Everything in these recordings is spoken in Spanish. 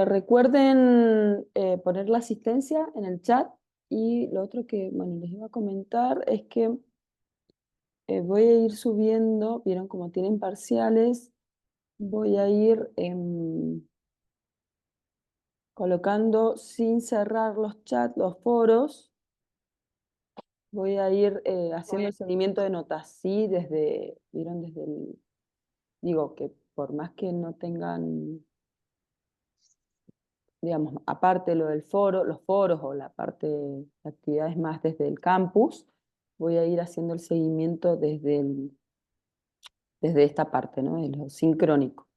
Recuerden poner la asistencia en el chat y lo otro que, bueno, les iba a comentar es que voy a ir subiendo, vieron como tienen parciales, voy a ir colocando sin cerrar los chats, los foros, voy a ir haciendo el seguimiento de notas, ¿sí? Vieron desde el, digo que por más que no tengan, digamos, aparte lo del foro, los foros o la parte de actividades más desde el campus, voy a ir haciendo el seguimiento desde esta parte, ¿no? De lo sincrónico,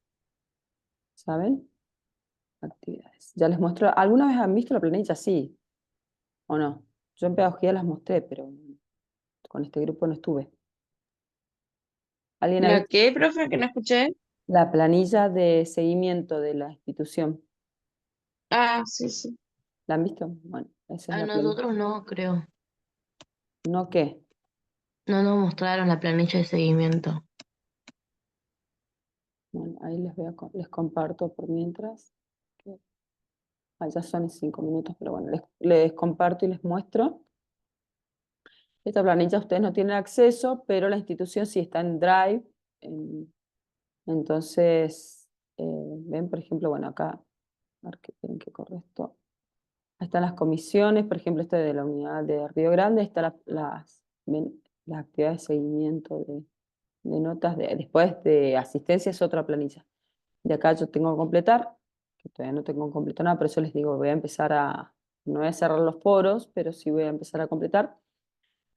¿saben? Actividades. Ya les muestro, ¿alguna vez han visto la planilla? Sí, ¿o no? Yo en pedagogía las mostré, pero con este grupo no estuve. ¿Alguien ha ¿La visto qué, profe? Que no escuché. la planilla de seguimiento de la institución? Ah, sí, sí. ¿La han visto? Bueno, esa es A la planilla. nosotros no, creo. ¿No qué? No nos mostraron la planilla de seguimiento. Bueno, ahí les comparto por mientras. Ya son 5 minutos, pero bueno, les comparto y les muestro. Esta planilla ustedes no tienen acceso, pero la institución sí está en Drive. Entonces, ven, por ejemplo, bueno, acá, a ver que tienen que correr esto. Ahí están las comisiones, por ejemplo, esta de la unidad de Río Grande, están ven, las actividades de seguimiento de notas, después de asistencia es otra planilla. De acá yo tengo que completar, que todavía no tengo completo nada, por eso les digo, voy a empezar no voy a cerrar los foros, pero sí voy a empezar a completar.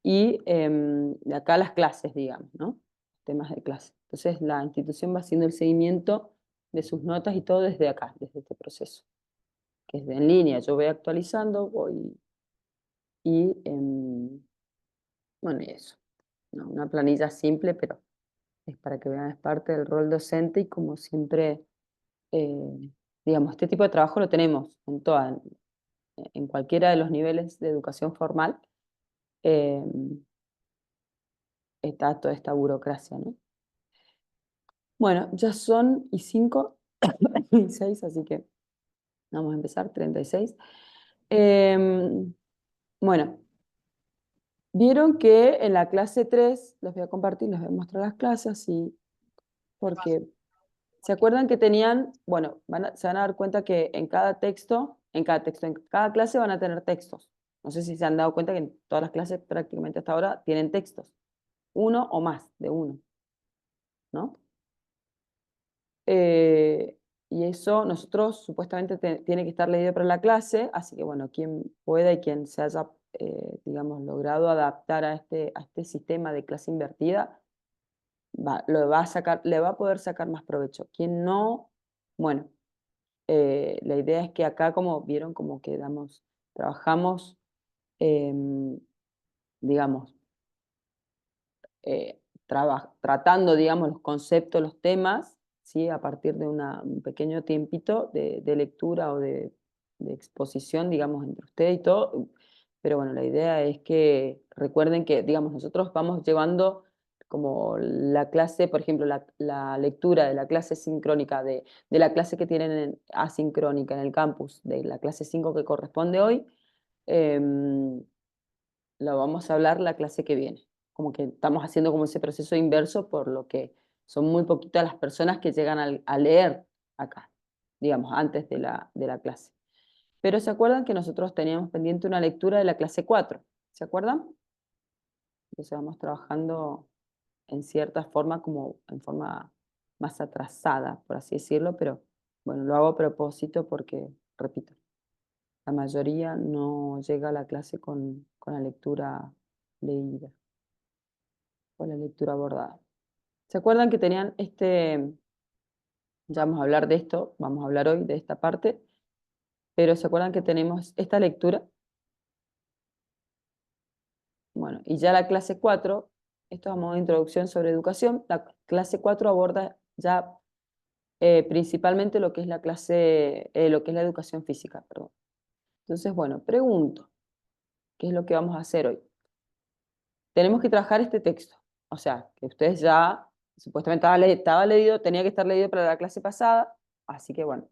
Y de acá las clases, digamos, ¿no? Temas de clase. Entonces la institución va haciendo el seguimiento de sus notas y todo desde acá, desde este proceso, que es de en línea. Yo voy actualizando, voy y, bueno, y eso. ¿No? Una planilla simple, pero es para que vean, es parte del rol docente y como siempre, digamos, este tipo de trabajo lo tenemos en cualquiera de los niveles de educación formal, eh, está toda esta burocracia, ¿no? Bueno, ya son y 5 y 6, así que vamos a empezar, 36. Bueno, vieron que en la clase 3 les voy a compartir, les voy a mostrar las clases, y porque se acuerdan que tenían, bueno, se van a dar cuenta que en cada clase van a tener textos. No sé si se han dado cuenta que en todas las clases prácticamente hasta ahora tienen textos, uno o más de uno, ¿no? Y eso nosotros supuestamente tiene que estar leído para la clase, así que bueno, quien pueda y quien se haya, digamos, logrado adaptar a este sistema de clase invertida, lo va a sacar, le va a poder sacar más provecho. Quien no, bueno, la idea es que acá, como vieron, como que trabajamos, em, digamos, tratando, digamos, los conceptos, los temas, ¿sí? A partir de un pequeño tiempito de lectura o de exposición, digamos, entre usted y todo. Pero bueno, la idea es que recuerden que, digamos, nosotros vamos llevando como la clase, por ejemplo, la lectura de la clase sincrónica, de la clase que tienen asincrónica en el campus, de la clase 5 que corresponde hoy, lo vamos a hablar la clase que viene. Como que estamos haciendo como ese proceso inverso, por lo que son muy poquitas las personas que llegan a leer acá, digamos, antes de la clase. Pero ¿se acuerdan que nosotros teníamos pendiente una lectura de la clase 4? ¿Se acuerdan? Entonces vamos trabajando en cierta forma, como en forma más atrasada, por así decirlo, pero bueno, lo hago a propósito porque, repito, la mayoría no llega a la clase con la lectura leída o la lectura abordada. ¿Se acuerdan que tenían ya vamos a hablar de esto, vamos a hablar hoy de esta parte, pero ¿se acuerdan que tenemos esta lectura? Bueno, y ya la clase 4, esto es a modo de introducción sobre educación, la clase 4 aborda ya principalmente lo que es lo que es la educación física, perdón. Entonces, bueno, pregunto, ¿qué es lo que vamos a hacer hoy? Tenemos que trabajar este texto, o sea, que ustedes ya, supuestamente estaba leído, tenía que estar leído para la clase pasada, así que bueno,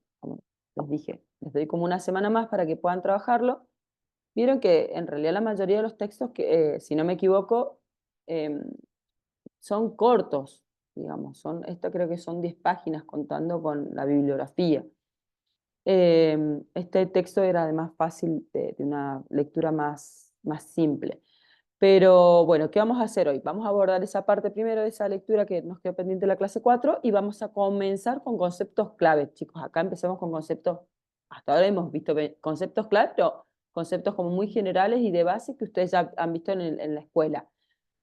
les dije, les doy como una semana más para que puedan trabajarlo. Vieron que en realidad la mayoría de los textos, que, si no me equivoco, em, son cortos, digamos. Esto creo que son 10 páginas contando con la bibliografía. Este texto era además fácil de una lectura más simple. Pero bueno, ¿qué vamos a hacer hoy? Vamos a abordar esa parte primero de esa lectura que nos quedó pendiente en la clase 4 y vamos a comenzar con conceptos clave, chicos. Acá empezamos con conceptos, hasta ahora hemos visto conceptos clave, pero conceptos como muy generales y de base que ustedes ya han visto en la escuela.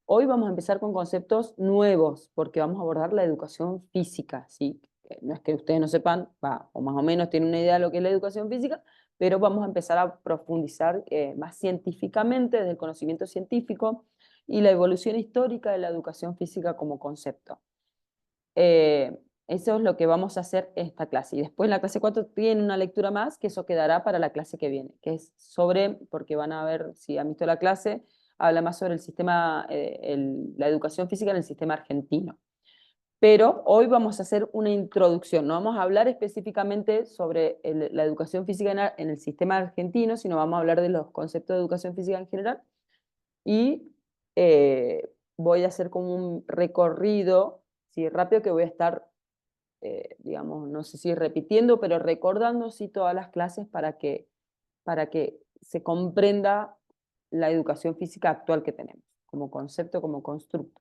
Hoy vamos a empezar con conceptos nuevos, porque vamos a abordar la educación física, ¿sí? No es que ustedes no sepan, o más o menos tienen una idea de lo que es la educación física, pero vamos a empezar a profundizar más científicamente, desde el conocimiento científico, y la evolución histórica de la educación física como concepto. Eso es lo que vamos a hacer en esta clase. Y después en la clase 4 tiene una lectura más, que eso quedará para la clase que viene, que es sobre, porque van a ver, si han visto la clase, habla más sobre el sistema, la educación física en el sistema argentino. Pero hoy vamos a hacer una introducción, no vamos a hablar específicamente sobre la educación física en el sistema argentino, sino vamos a hablar de los conceptos de educación física en general. Y voy a hacer como un recorrido, sí, rápido, que voy a estar, digamos, no sé si repitiendo, pero recordando sí todas las clases para que se comprenda la educación física actual que tenemos, como concepto, como constructo.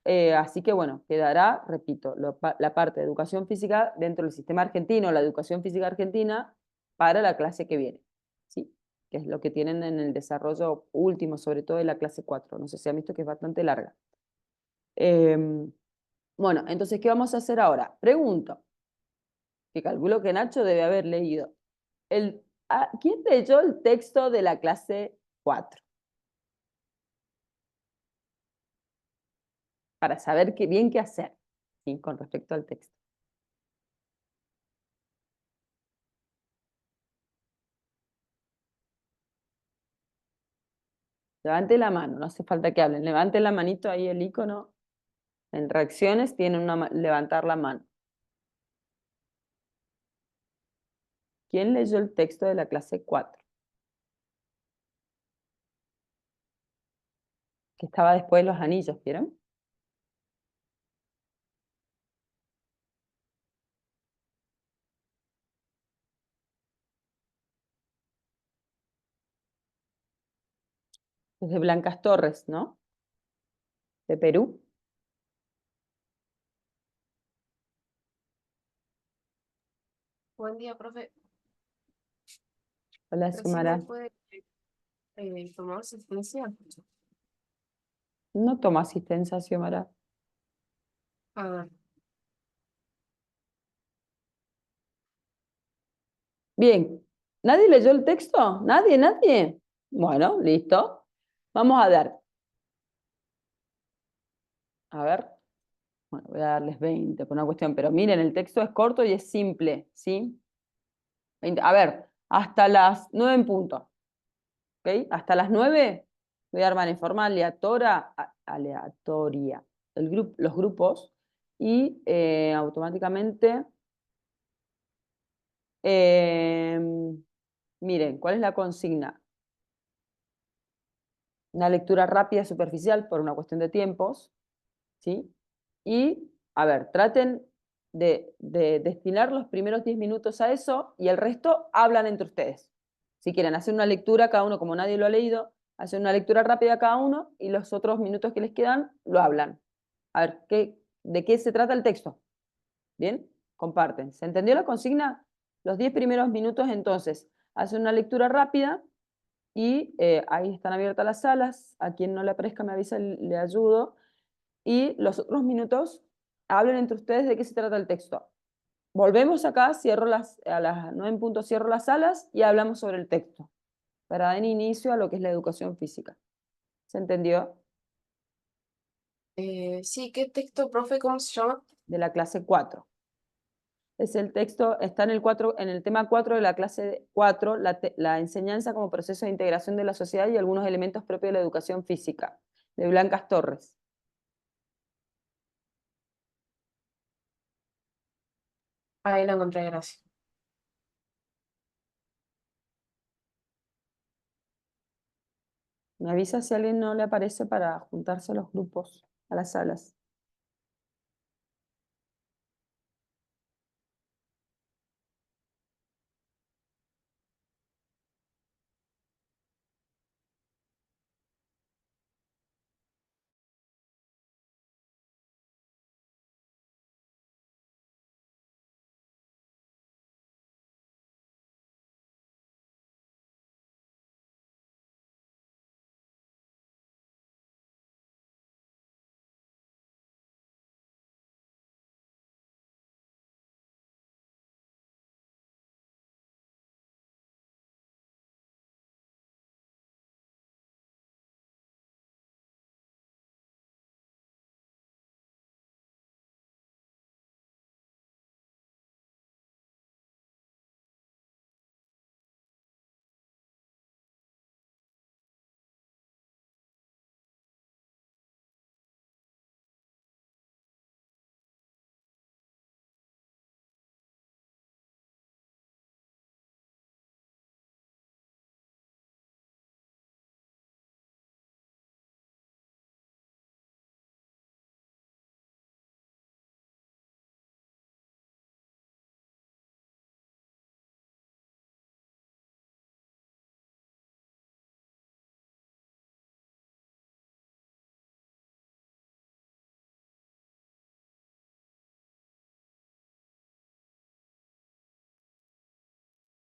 Así que bueno, quedará, repito, la parte de educación física dentro del sistema argentino, la educación física argentina, para la clase que viene, ¿sí? Que es lo que tienen en el desarrollo último, sobre todo de la clase 4. No sé si han visto que es bastante larga. Bueno, entonces, ¿qué vamos a hacer ahora? Pregunto, que calculo que Nacho debe haber leído. ¿Quién leyó el texto de la clase 4? Para saber bien qué hacer, ¿sí? Con respecto al texto. Levante la mano, no hace falta que hablen. Levante la manito ahí, el icono. En reacciones tiene levantar la mano. ¿Quién leyó el texto de la clase 4? Que estaba después de los anillos, ¿vieron? Es de Blancas Torres, ¿no? De Perú. Buen día, profe. Hola, Recién me Xiomara. puede tomar asistencia. No toma asistencia, Xiomara. A ver, Bien. ¿Nadie leyó el texto? ¿Nadie? ¿Nadie? Bueno, listo. Vamos a dar. A ver. Bueno, voy a darles 20 por una cuestión, pero miren, el texto es corto y es simple, ¿sí? 20. A ver, hasta las 9 en punto. ¿Ok? Hasta las 9 voy a armar en forma aleatoria los grupos y automáticamente, eh, miren, ¿cuál es la consigna? Una lectura rápida, superficial, por una cuestión de tiempos, ¿sí? Y, a ver, traten de destinar los primeros 10 minutos a eso y el resto hablan entre ustedes. Si quieren hacer una lectura, cada uno, como nadie lo ha leído, hacen una lectura rápida cada uno y los otros minutos que les quedan lo hablan. A ver, ¿de qué se trata el texto? ¿Bien? Comparten. ¿Se entendió la consigna? Los 10 primeros minutos, entonces, hacen una lectura rápida y ahí están abiertas las salas. A quien no le aparezca me avisa, le ayudo. Y los otros minutos hablen entre ustedes de qué se trata el texto. Volvemos acá, a las 9 en punto cierro las salas y hablamos sobre el texto, para dar inicio a lo que es la educación física. ¿Se entendió? sí, ¿qué texto, profe? ¿Cómo se llama? De la clase 4. Es el texto, está en el tema 4 de la clase 4, la enseñanza como proceso de integración de la sociedad y algunos elementos propios de la educación física, de Blancas Torres. Ahí la encontré, gracias. Me avisa si a alguien no le aparece para juntarse a los grupos, a las salas.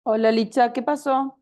Hola Licha, ¿qué pasó?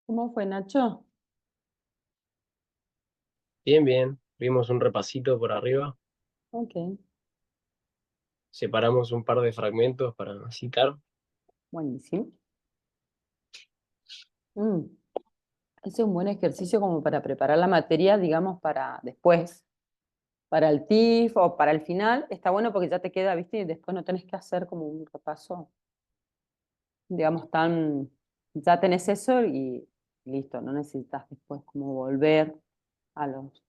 ¿Cómo fue, Nacho? Bien, bien. Vimos un repasito por arriba. Ok, Separamos un par de fragmentos para citar. buenísimo. Mm, ese es un buen ejercicio como para preparar la materia, digamos, para después, para el TIF o para el final. Está bueno porque ya te queda, ¿viste? Y después no tenés que hacer como un repaso, digamos, tan... Ya tenés eso y listo, no necesitas después como volver a los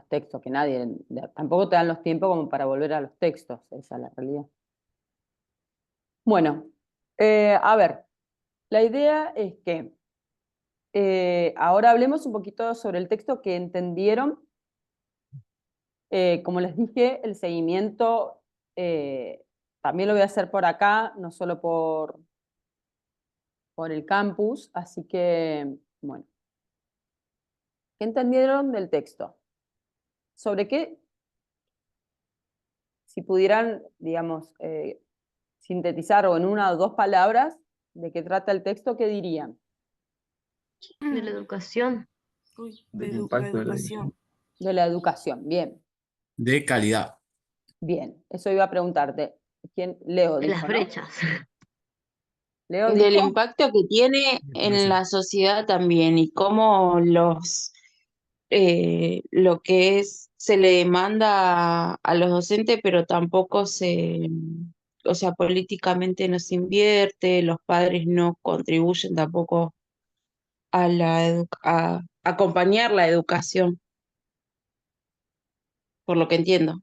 textos, que nadie, tampoco te dan los tiempos como para volver a los textos, esa es la realidad. Bueno, a ver, la idea es que ahora hablemos un poquito sobre el texto que entendieron. Como les dije, el seguimiento también lo voy a hacer por acá, no solo por el campus, así que, bueno, ¿qué entendieron del texto? ¿Sobre qué, si pudieran, digamos, sintetizar o en una o dos palabras de qué trata el texto, qué dirían? De la educación. Uy, Del la impacto de la educación. De la educación, bien, de calidad. bien. Eso iba a preguntarte. ¿Quién? Leo De las dijo, ¿no? brechas. Leo Del dijo, impacto que tiene en la sociedad también y cómo lo que es se le demanda a los docentes, pero tampoco o sea, políticamente no se invierte, los padres no contribuyen tampoco a acompañar la educación, por lo que entiendo.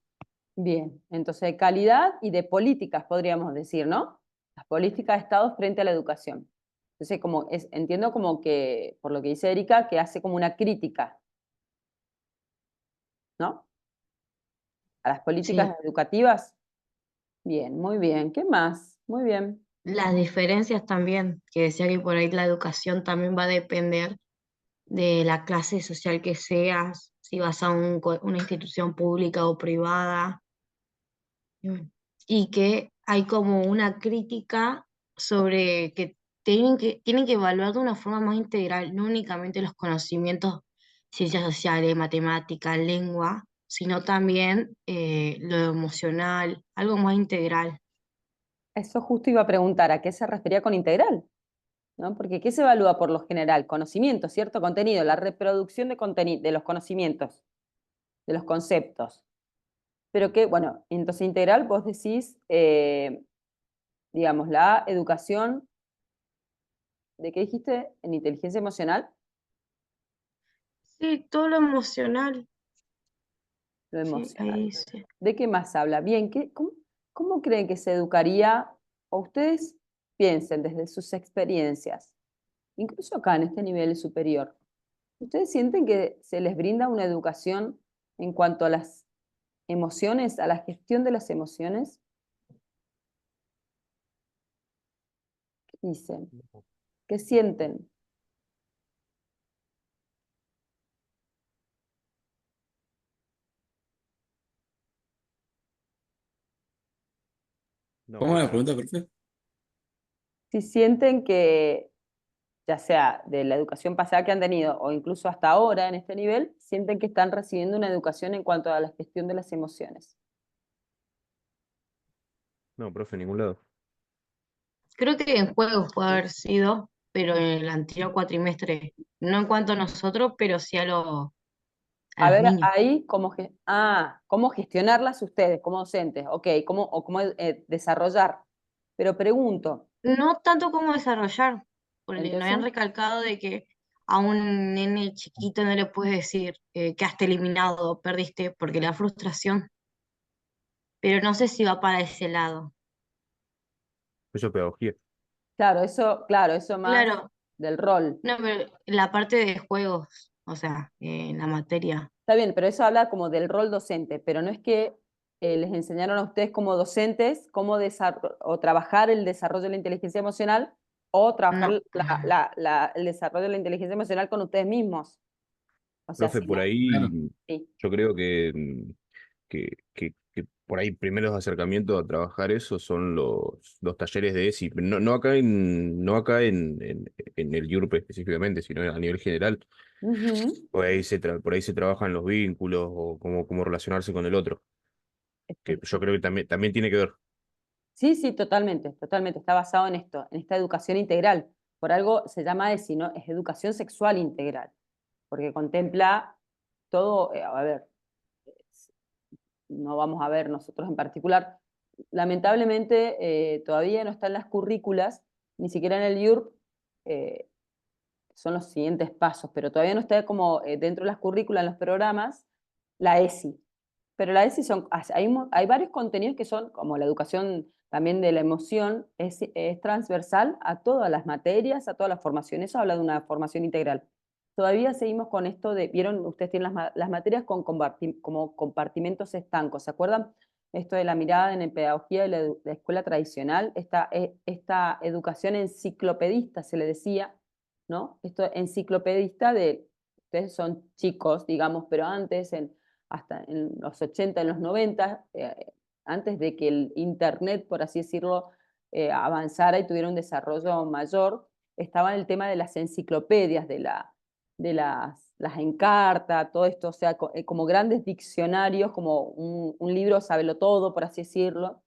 bien, entonces de calidad y de políticas, podríamos decir, ¿no? Las políticas de Estado frente a la educación. Entonces, entiendo como que, por lo que dice Erika, que hace como una crítica, ¿no? A las políticas Sí. educativas. Bien, muy bien. ¿Qué más? Muy bien. Las diferencias también, que decía que por ahí la educación también va a depender de la clase social que seas, si vas a una institución pública o privada. Y que hay como una crítica sobre que tienen que evaluar de una forma más integral, no únicamente los conocimientos, ciencias sociales, matemáticas, lengua, sino también lo emocional, algo más integral. Eso justo iba a preguntar, ¿a qué se refería con integral? ¿No? Porque ¿qué se evalúa por lo general? Conocimiento, ¿cierto? Contenido, la reproducción de los conocimientos, de los conceptos. Pero que, bueno, entonces integral, vos decís, digamos, la educación, ¿de qué dijiste? En inteligencia emocional, Sí, todo lo emocional, lo sí, emocional. ahí dice. ¿De qué más habla? Bien, ¿cómo creen que se educaría? O ustedes piensen desde sus experiencias, incluso acá en este nivel superior. ¿Ustedes sienten que se les brinda una educación en cuanto a las emociones, a la gestión de las emociones? ¿Qué dicen? ¿Qué sienten? No, ¿Cómo es la profe. pregunta, profe? Si sienten que, ya sea de la educación pasada que han tenido o incluso hasta ahora en este nivel, sienten que están recibiendo una educación en cuanto a la gestión de las emociones. No, profe, en ningún lado. Creo que en juegos puede haber sido, pero en el anterior cuatrimestre, no en cuanto a nosotros, pero sí a A los ver, niños. ahí, ¿cómo gestionarlas ustedes como docentes? Ok, ¿cómo desarrollar? Pero pregunto, No tanto como desarrollar, porque nos habían entonces, recalcado de que a un nene chiquito no le puedes decir quedaste eliminado, perdiste, porque le da frustración. Pero no sé si va para ese lado. Eso es pedagogía. claro, eso más Claro, del rol. no, pero la parte de juegos, o sea, en la materia. Está bien, pero eso habla como del rol docente, pero no es que les enseñaron a ustedes como docentes cómo o trabajar el desarrollo de la inteligencia emocional o No. trabajar el desarrollo de la inteligencia emocional con ustedes mismos. O sea, Profe, si por no, Claro. ahí sí. yo creo que por ahí primeros acercamientos a trabajar eso son los talleres de ESI. No, no acá en el IURP específicamente, sino a nivel general. Ujú. Por ahí se trabajan los vínculos o cómo relacionarse con el otro, que yo creo que también tiene que ver. Sí, sí, totalmente, totalmente. Está basado en esto, en esta educación integral. Por algo se llama ESI, ¿no? Es educación sexual integral, porque contempla todo, a ver, no vamos a ver nosotros en particular. Lamentablemente todavía no está en las currículas, ni siquiera en el IURP, son los siguientes pasos, pero todavía no está como dentro de las currículas, en los programas, la ESI. Pero la ESI hay varios contenidos que son, como la educación también de la emoción, es transversal a todas las materias, a todas las formaciones. Eso habla de una formación integral. Todavía seguimos con esto de, vieron, ustedes tienen las materias como compartimentos estancos, ¿se acuerdan? Esto de la mirada en pedagogía de la escuela tradicional, esta educación enciclopedista se le decía, ¿no? Esto enciclopedista de, ustedes son chicos, digamos, pero antes, hasta en los 80, en los 90, antes de que el Internet, por así decirlo, avanzara y tuviera un desarrollo mayor, estaba el tema de las enciclopedias, de las Encarta, todo esto, o sea, como grandes diccionarios, como un libro todo, por así decirlo,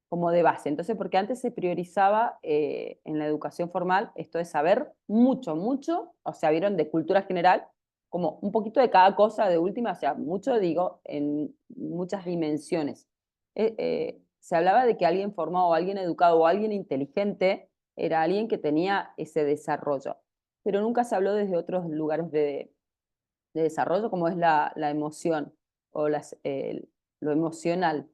como de base. Entonces, porque antes se priorizaba en la educación formal esto de saber mucho, mucho, o sea, vieron de cultura general, como un poquito de cada cosa de última, o sea, mucho digo, en muchas dimensiones. Se hablaba de que alguien formado o alguien educado o alguien inteligente era alguien que tenía ese desarrollo, pero nunca se habló desde otros lugares de desarrollo como es la emoción o lo emocional.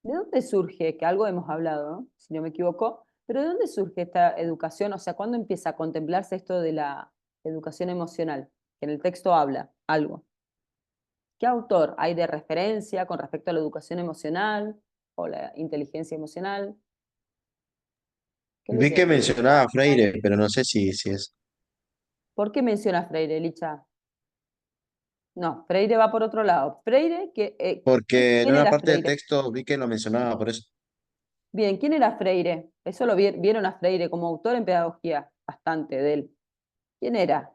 ¿De dónde surge, que algo hemos hablado, ¿no? Si no me equivoco, pero de dónde surge esta educación? O sea, ¿cuándo empieza a contemplarse esto de la educación emocional? Que en el texto habla algo. ¿Qué autor hay de referencia con respecto a la educación emocional o la inteligencia emocional? ¿Qué les Vi que decía? mencionaba a Freire, pero no sé si es. ¿Por qué menciona Freire, Licha? No, Freire va por otro lado. Freire, Porque en ¿quién una era parte del Freire? texto vi que lo mencionaba, por eso. Bien, ¿quién era Freire? Eso lo vieron a Freire como autor en pedagogía, bastante de él. ¿Quién era?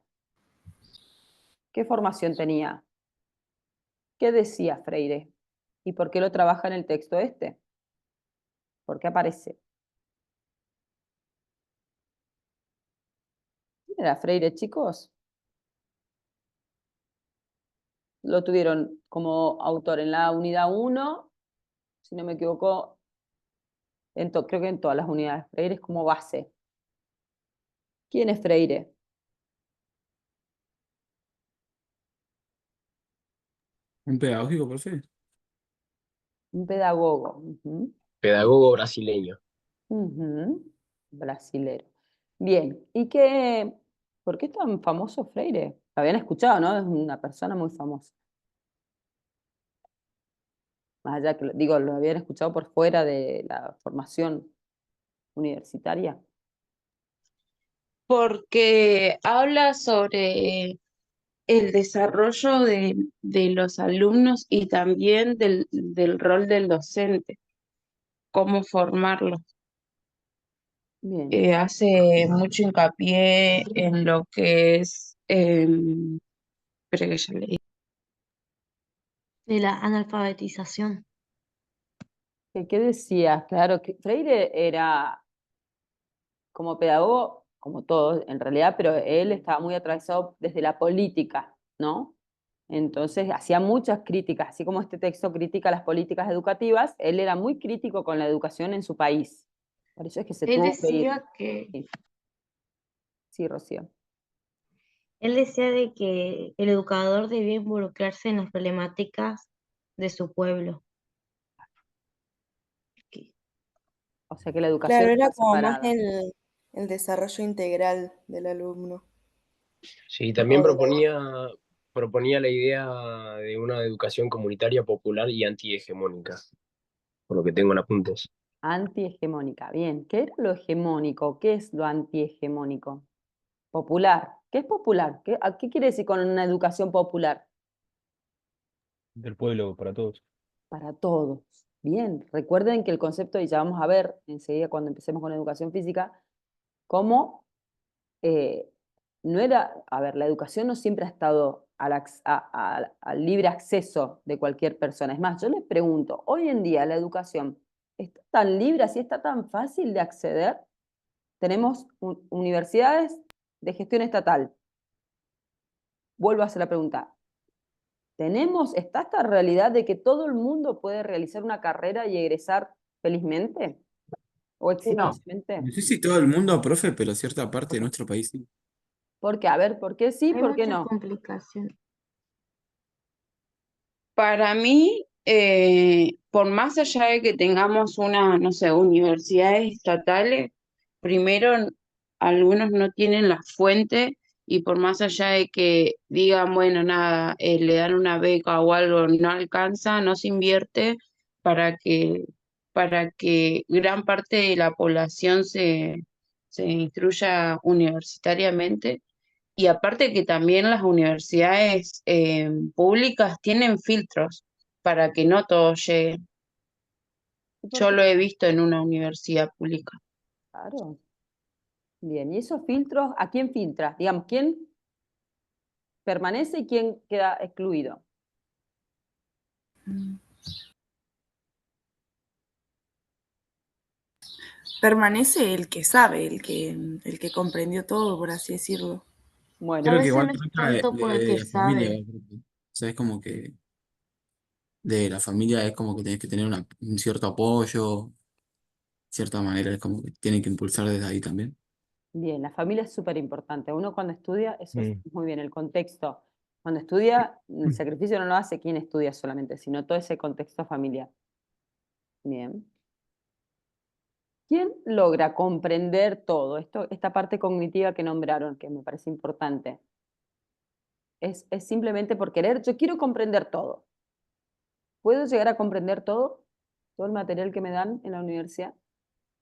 ¿Qué formación tenía? ¿Qué decía Freire? ¿Y por qué lo trabaja en el texto este? ¿Por qué aparece? ¿Quién era Freire, chicos? Lo tuvieron como autor en la unidad 1, si no me equivoco, creo que en todas las unidades. Freire es como base. ¿Quién es Freire? Un pedagógico, profe. Un pedagogo. Ujú, Pedagogo brasileño. ujú, brasilero. Bien, ¿por qué es tan famoso Freire? Lo habían escuchado, ¿no? Es una persona muy famosa. Más allá que, digo, lo habían escuchado por fuera de la formación universitaria. Porque habla sobre el desarrollo de los alumnos y también del rol del docente, cómo formarlos. Bien, Hace mucho hincapié en lo que es, espera que ya leí. De la analfabetización. ¿qué decías? Claro, que Freire era como pedagogo, como todos en realidad, pero él estaba muy atravesado desde la política, ¿no? Entonces hacía muchas críticas, así como este texto critica las políticas educativas, él era muy crítico con la educación en su país. Por eso es que se Él tuvo que ir. decía que, Sí, sí, Rocío. él decía de que el educador debía involucrarse en las problemáticas de su pueblo. Que- O sea que la educación Claro, era está como más separada. el desarrollo integral del alumno. Sí, también O de la- proponía la idea de una educación comunitaria popular y antihegemónica, por lo que tengo en apuntes. Antihegemónica. Bien, ¿qué era lo hegemónico? ¿Qué es lo antihegemónico? Popular. ¿Qué es popular? ¿Qué quiere decir con una educación popular? Del pueblo para todos. Para todos. bien, recuerden que el concepto, y ya vamos a ver enseguida cuando empecemos con educación física, cómo no era, a ver, la educación no siempre ha estado al libre acceso de cualquier persona. Es más, yo les pregunto, hoy en día la educación está tan libre, así está tan fácil de acceder. Tenemos universidades de gestión estatal. Vuelvo a hacer la pregunta. ¿Está esta realidad de que todo el mundo puede realizar una carrera y egresar felizmente o No. exitosamente? No sé si todo el mundo, profe, pero cierta parte de nuestro país sí. Porque, a ver, ¿por qué sí, Hay por qué muchas no? complicaciones. Para mí, por más allá de que tengamos una, no sé, universidades estatales, primero algunos no tienen la fuente y por más allá de que digan, bueno, nada, le dan una beca o algo, no alcanza, no se invierte para para que gran parte de la población se instruya universitariamente. Y aparte que también las universidades públicas tienen filtros para que no todo llegue. ¿Y por Yo qué? lo he visto en una universidad pública. Claro. Bien, ¿y esos filtros a quién filtra? Digamos, ¿quién permanece y quién queda excluido? Permanece el que sabe, el que comprendió todo, por así decirlo. Bueno, A Creo que veces igual no es trata tanto por el que de la familia, sabe. profe. O sea, es como que de la familia es como que tenés que tener un cierto apoyo, cierta manera, es como que tienen que impulsar desde ahí también. bien, la familia es súper importante. Uno cuando estudia, eso es Mm. muy bien, el contexto. Cuando estudia, el sacrificio no lo hace quien estudia solamente, sino todo ese contexto familiar. Bien. ¿Quién logra comprender todo? Esta parte cognitiva que nombraron, que me parece importante. Es simplemente por querer, yo quiero comprender todo. ¿Puedo llegar a comprender todo? ¿Todo el material que me dan en la universidad?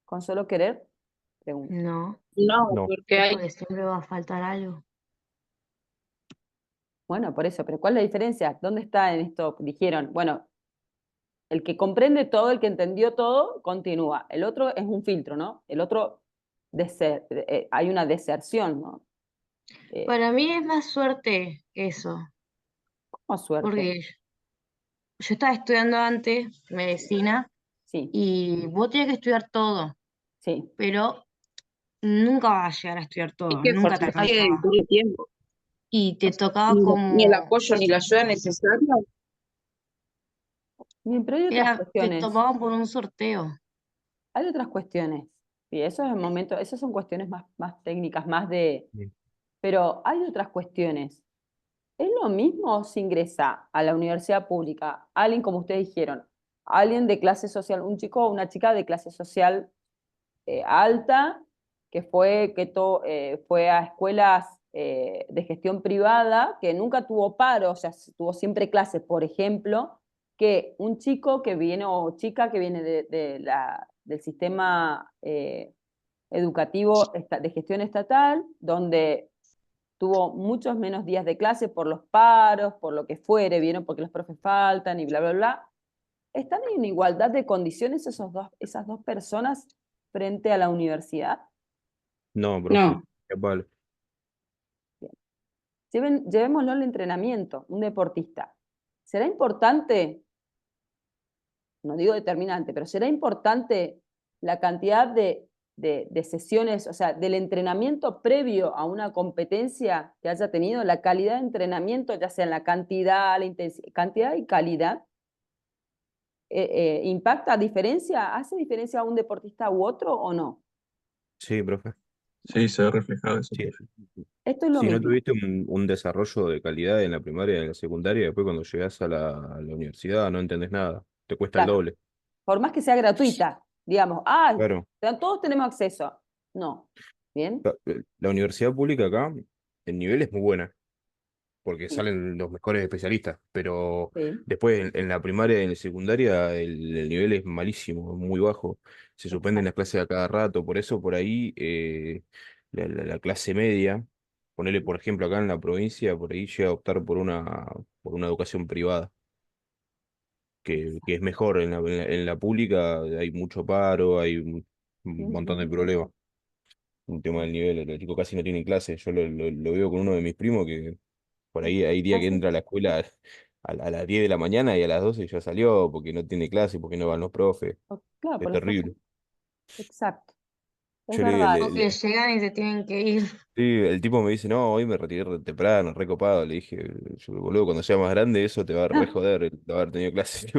¿Con solo querer? Pregunto. No, No, No. porque hay, porque siempre va a faltar algo. Bueno, por eso, pero ¿cuál es la diferencia? ¿Dónde está en esto? Dijeron, bueno, el que comprende todo, el que entendió todo, continúa. El otro es un filtro, ¿no? El otro, hay una deserción, ¿no? Para mí es más suerte que eso, Como suerte. porque yo estaba estudiando antes medicina Sí, y vos tenés que estudiar todo, sí. pero nunca vas a llegar a estudiar hay todo, que nunca te esforzarse alcanzaba. todo el tiempo. Y O te sea, tocaba ni el como, apoyo ni la ayuda necesaria. Bien, pero hay otras te cuestiones. tomaban por un sorteo. Hay otras cuestiones. Sí, eso es el momento, esas son cuestiones más técnicas, más de. Mm. Pero hay otras cuestiones. ¿Es lo mismo si ingresa a la universidad pública alguien, como ustedes dijeron, alguien de clase social, un chico o una chica de clase social alta, que fue a escuelas de gestión privada, que nunca tuvo paro, o sea, tuvo siempre clases, por ejemplo, que un chico que viene o chica que viene del sistema educativo de gestión estatal, donde tuvo muchos menos días de clase por los paros, por lo que fuere, vieron porque los profes faltan y bla, bla, bla. ¿Están en igualdad de condiciones esas dos personas frente a la universidad? No, profe. No, Vale. Llevémoslo al entrenamiento, un deportista. ¿Será importante, no digo determinante, pero será importante la cantidad de sesiones, o sea, del entrenamiento previo a una competencia que haya tenido, la calidad de entrenamiento, ya sea en la cantidad, la intensidad, cantidad y calidad? ¿Impacta diferencia? ¿Hace diferencia a un deportista u otro o no? Sí, profe. Sí, se ve reflejado eso, Sí. profe. Esto es lo Si no mismo. tuviste un desarrollo de calidad en la primaria y en la secundaria, después cuando llegas a la universidad no entendés nada. Te cuesta el Claro, doble. por más que sea gratuita, digamos, Claro. todos tenemos acceso. No. ¿Bien? La universidad pública acá, el nivel es muy buena, porque Sí. salen los mejores especialistas, pero Sí, después en la primaria y en la secundaria el nivel es malísimo, es muy bajo. Se suspenden las exacto. clases a cada rato, por eso por ahí la clase media, ponele por ejemplo acá en la provincia, por ahí llega a optar por una educación privada. que es mejor. En la pública hay mucho paro, hay un montón de Ujú. problemas. Un tema del nivel, los chicos casi no tienen clases. Yo lo veo con uno de mis primos que por ahí hay día que Casi, entra a la escuela a las 10 de la mañana y a las 12 ya salió porque no tiene clase, porque no van los profes. claro, Es por eso, terrible. exacto, es Yo le, verdad. le- O que le- llegan y se tienen que ir. sí, el tipo me dice, no, hoy me retiré temprano, recopado. Le dije, boludo, cuando sea más grande eso te va a re joder el no haber tenido clases.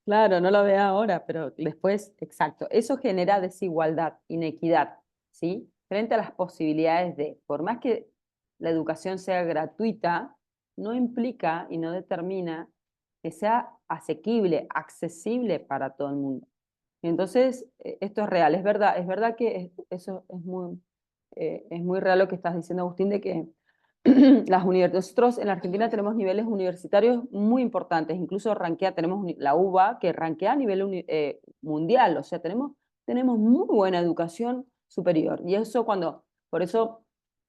Claro, no lo ve ahora, pero después, exacto. Eso genera desigualdad, inequidad, ¿sí? Frente a las posibilidades de, por más que la educación sea gratuita, no implica y no determina que sea asequible, accesible para todo el mundo. Entonces, esto es real, es verdad que eso es muy real lo que estás diciendo, Agustín, de que nosotros en la Argentina tenemos niveles universitarios muy importantes, incluso tenemos la UBA que rankea a nivel mundial, o sea, tenemos muy buena educación superior. Y eso por eso,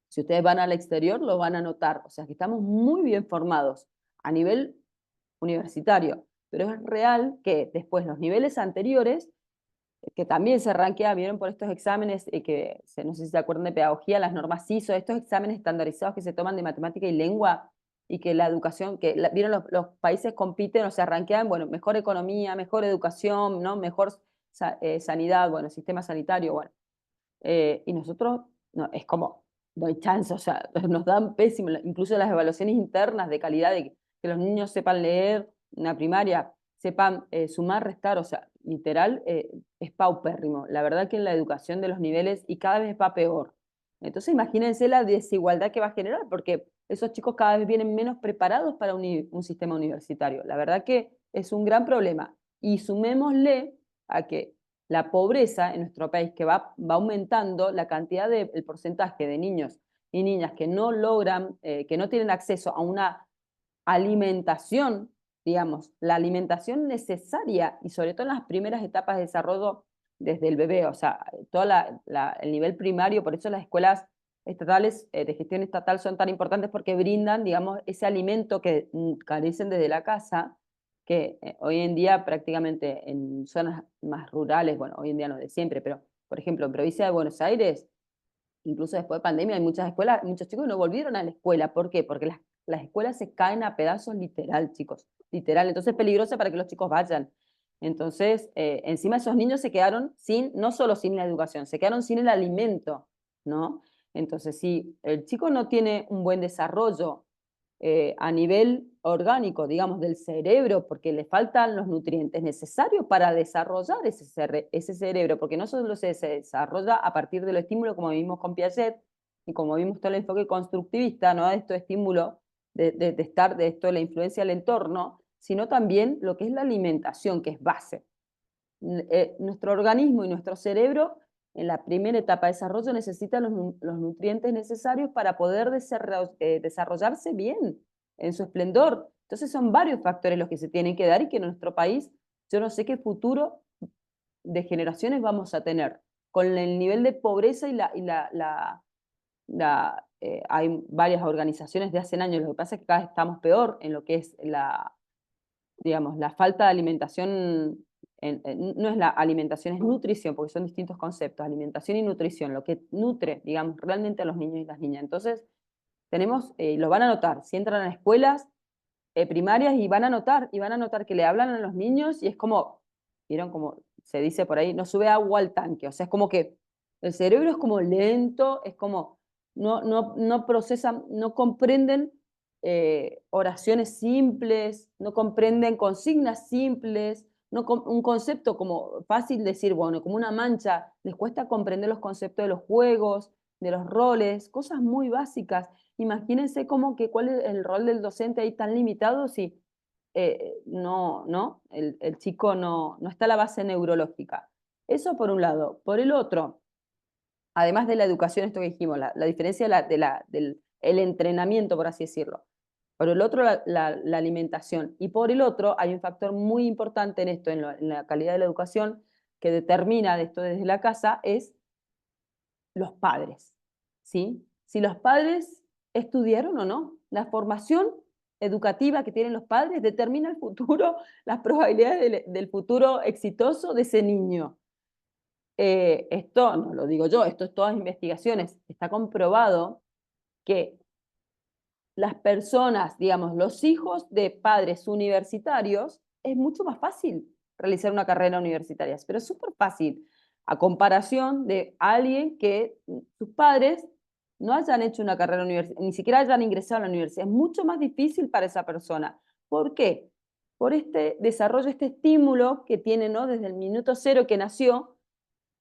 si ustedes van al exterior, lo van a notar, o sea, que estamos muy bien formados a nivel universitario, pero es real que después los niveles anteriores que también se rankea, vieron por estos exámenes, no sé si se acuerdan de pedagogía, las normas ISO, estos exámenes estandarizados que se toman de matemática y lengua, y que la educación, vieron los países compiten, o sea, rankean, bueno, mejor economía, mejor educación, ¿no? Mejor sanidad, bueno, sistema sanitario, bueno. Y nosotros, no, es como, no hay chance, o sea, nos dan pésimo, incluso las evaluaciones internas de calidad, de que los niños sepan leer en la primaria, sepan sumar, restar, o sea, literal, es paupérrimo. La verdad que en la educación de los niveles y cada vez va peor. Entonces imagínense la desigualdad que va a generar, porque esos chicos cada vez vienen menos preparados para un sistema universitario. La verdad que es un gran problema. Y sumémosle a que la pobreza en nuestro país, que va aumentando la cantidad el porcentaje de niños y niñas que no logran, que no tienen acceso a una alimentación, digamos, la alimentación necesaria y sobre todo en las primeras etapas de desarrollo desde el bebé, o sea, todo el nivel primario, por eso las escuelas estatales de gestión estatal son tan importantes porque brindan, digamos, ese alimento que carecen desde la casa, que hoy en día prácticamente en zonas más rurales, bueno, hoy en día no de siempre, pero por ejemplo en provincia de Buenos Aires, incluso después de pandemia, hay muchas escuelas, muchos chicos no volvieron a la escuela. ¿Por qué? Porque las escuelas se caen a pedazos literal, chicos, literal. Entonces es peligroso para que los chicos vayan. Entonces, encima esos niños se quedaron no solo sin la educación, se quedaron sin el alimento, ¿no? Entonces, si el chico no tiene un buen desarrollo a nivel orgánico, digamos, del cerebro, porque le faltan los nutrientes necesarios para desarrollar ese cerebro, porque no solo se desarrolla a partir del estímulo, como vimos con Piaget, y como vimos todo el enfoque constructivista, ¿no? De esto estímulo, de estar, de esto de la influencia del entorno, sino también lo que es la alimentación, que es base. Nuestro organismo y nuestro cerebro en la primera etapa de desarrollo necesitan los nutrientes necesarios para poder desarrollarse bien, en su esplendor. Entonces son varios factores los que se tienen que dar y que en nuestro país yo no sé qué futuro de generaciones vamos a tener. Con el nivel de pobreza hay varias organizaciones de hace años, lo que pasa es que cada vez estamos peor en lo que es digamos, la falta de alimentación, no es la alimentación, es nutrición, porque son distintos conceptos, alimentación y nutrición, lo que nutre, digamos, realmente a los niños y las niñas. Entonces, lo van a notar, si entran a escuelas primarias y van a notar que le hablan a los niños y es como, vieron como se dice por ahí, no sube agua al tanque, o sea, es como que el cerebro es como lento, es como, no procesan, no comprenden oraciones simples, no comprenden consignas simples, un concepto como fácil decir, bueno, como una mancha, les cuesta comprender los conceptos de los juegos, de los roles, cosas muy básicas. Imagínense cuál es el rol del docente ahí tan limitado si el chico no está a la base neurológica. Eso por un lado. Por el otro, además de la educación, esto que dijimos, la diferencia del entrenamiento, por así decirlo. Por el otro, la alimentación. Y por el otro, hay un factor muy importante en esto, en la calidad de la educación, que determina de esto desde la casa, es los padres. ¿Sí? Si los padres estudiaron o no. La formación educativa que tienen los padres determina el futuro, las probabilidades del futuro exitoso de ese niño. Esto no lo digo yo, esto es todas investigaciones. Está comprobado que las personas, digamos, los hijos de padres universitarios, es mucho más fácil realizar una carrera universitaria, pero es súper fácil, a comparación de alguien que sus padres no hayan hecho una carrera universitaria, ni siquiera hayan ingresado a la universidad. Es mucho más difícil para esa persona. ¿Por qué? Por este desarrollo, este estímulo que tiene, ¿no? Desde el minuto cero que nació,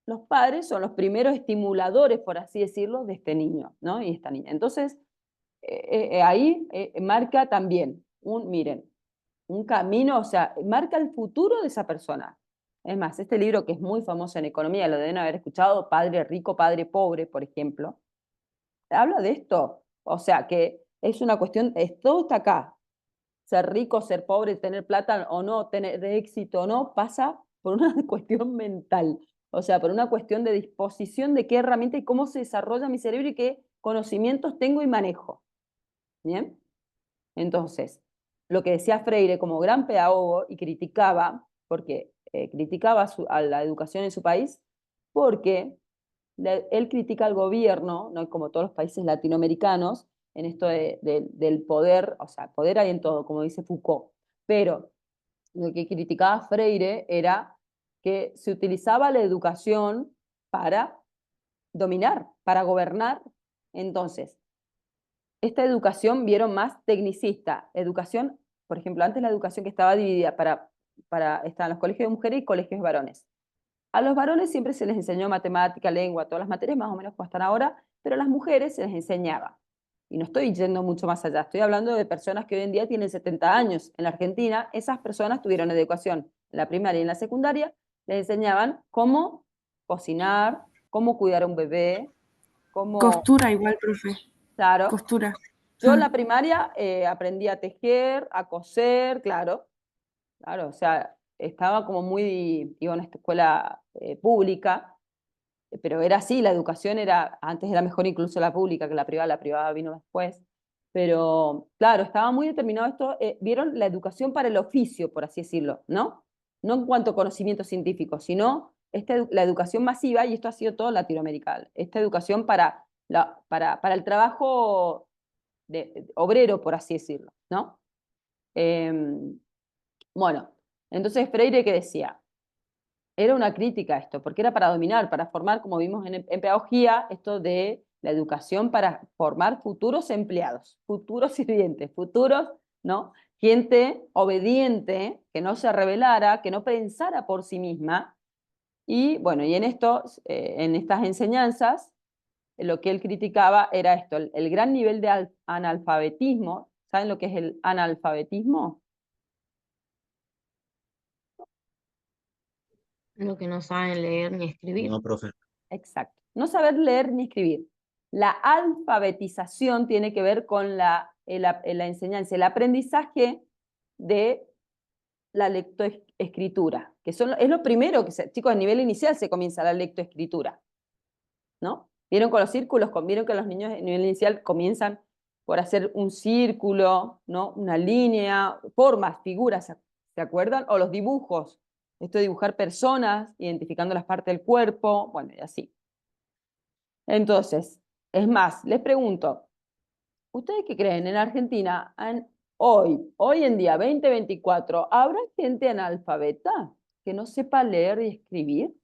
los padres son los primeros estimuladores, por así decirlo, de este niño, ¿no? Y esta niña. Entonces, ahí marca también miren, un camino, o sea, marca el futuro de esa persona. Es más, este libro que es muy famoso en economía, lo deben haber escuchado, Padre Rico, Padre Pobre, por ejemplo, habla de esto. O sea, que es una cuestión, todo está acá. Ser rico, ser pobre, tener plata o no, tener éxito o no, pasa por una cuestión mental. O sea, por una cuestión de disposición de qué herramienta y cómo se desarrolla mi cerebro y qué conocimientos tengo y manejo. ¿Bien? Entonces, lo que decía Freire como gran pedagogo y criticaba, porque criticaba a la educación en su país, porque él critica al gobierno, ¿no? Como todos los países latinoamericanos, en esto del poder, o sea, poder hay en todo, como dice Foucault, pero lo que criticaba Freire era que se utilizaba la educación para dominar, para gobernar. Entonces, esta educación vieron más tecnicista, educación, por ejemplo, antes la educación que estaba dividida estaban los colegios de mujeres y colegios de varones. A los varones siempre se les enseñó matemática, lengua, todas las materias más o menos como están ahora, pero a las mujeres se les enseñaba. Y no estoy yendo mucho más allá, estoy hablando de personas que hoy en día tienen 70 años. En la Argentina, esas personas tuvieron educación en la primaria y en la secundaria, les enseñaban cómo cocinar, cómo cuidar a un bebé, cómo... Costura igual, profe. Claro. Costura. Yo en la primaria aprendí a tejer, a coser, claro, o sea, estaba como iba a una escuela pública, pero era así, la educación antes era mejor incluso la pública que la privada vino después, pero claro, estaba muy determinado esto, vieron la educación para el oficio, por así decirlo, ¿no? No en cuanto a conocimiento científico, sino la educación masiva, y esto ha sido todo latinoamericano, esta educación para el trabajo obrero, por así decirlo, ¿no? Bueno, entonces Freire, ¿qué decía? Era una crítica a esto, porque era para dominar, para formar, como vimos en pedagogía, esto de la educación para formar futuros empleados, futuros sirvientes, futuros, ¿no? Gente obediente, que no se rebelara, que no pensara por sí misma. Y bueno, y en estas enseñanzas, lo que él criticaba era esto, el gran nivel de analfabetismo. ¿Saben lo que es el analfabetismo? Lo que no saben leer ni escribir. No, profe. Exacto. No saber leer ni escribir. La alfabetización tiene que ver con la enseñanza, el aprendizaje de la lectoescritura, que es lo primero que, chicos, a nivel inicial se comienza la lectoescritura, ¿no? Vieron con los círculos, vieron que los niños a nivel inicial comienzan por hacer un círculo, ¿no? Una línea, formas, figuras, ¿se acuerdan? O los dibujos, esto de dibujar personas, identificando las partes del cuerpo, bueno, y así. Entonces, es más, les pregunto, ¿ustedes qué creen? En Argentina, hoy en día, 2024, ¿habrá gente analfabeta que no sepa leer y escribir?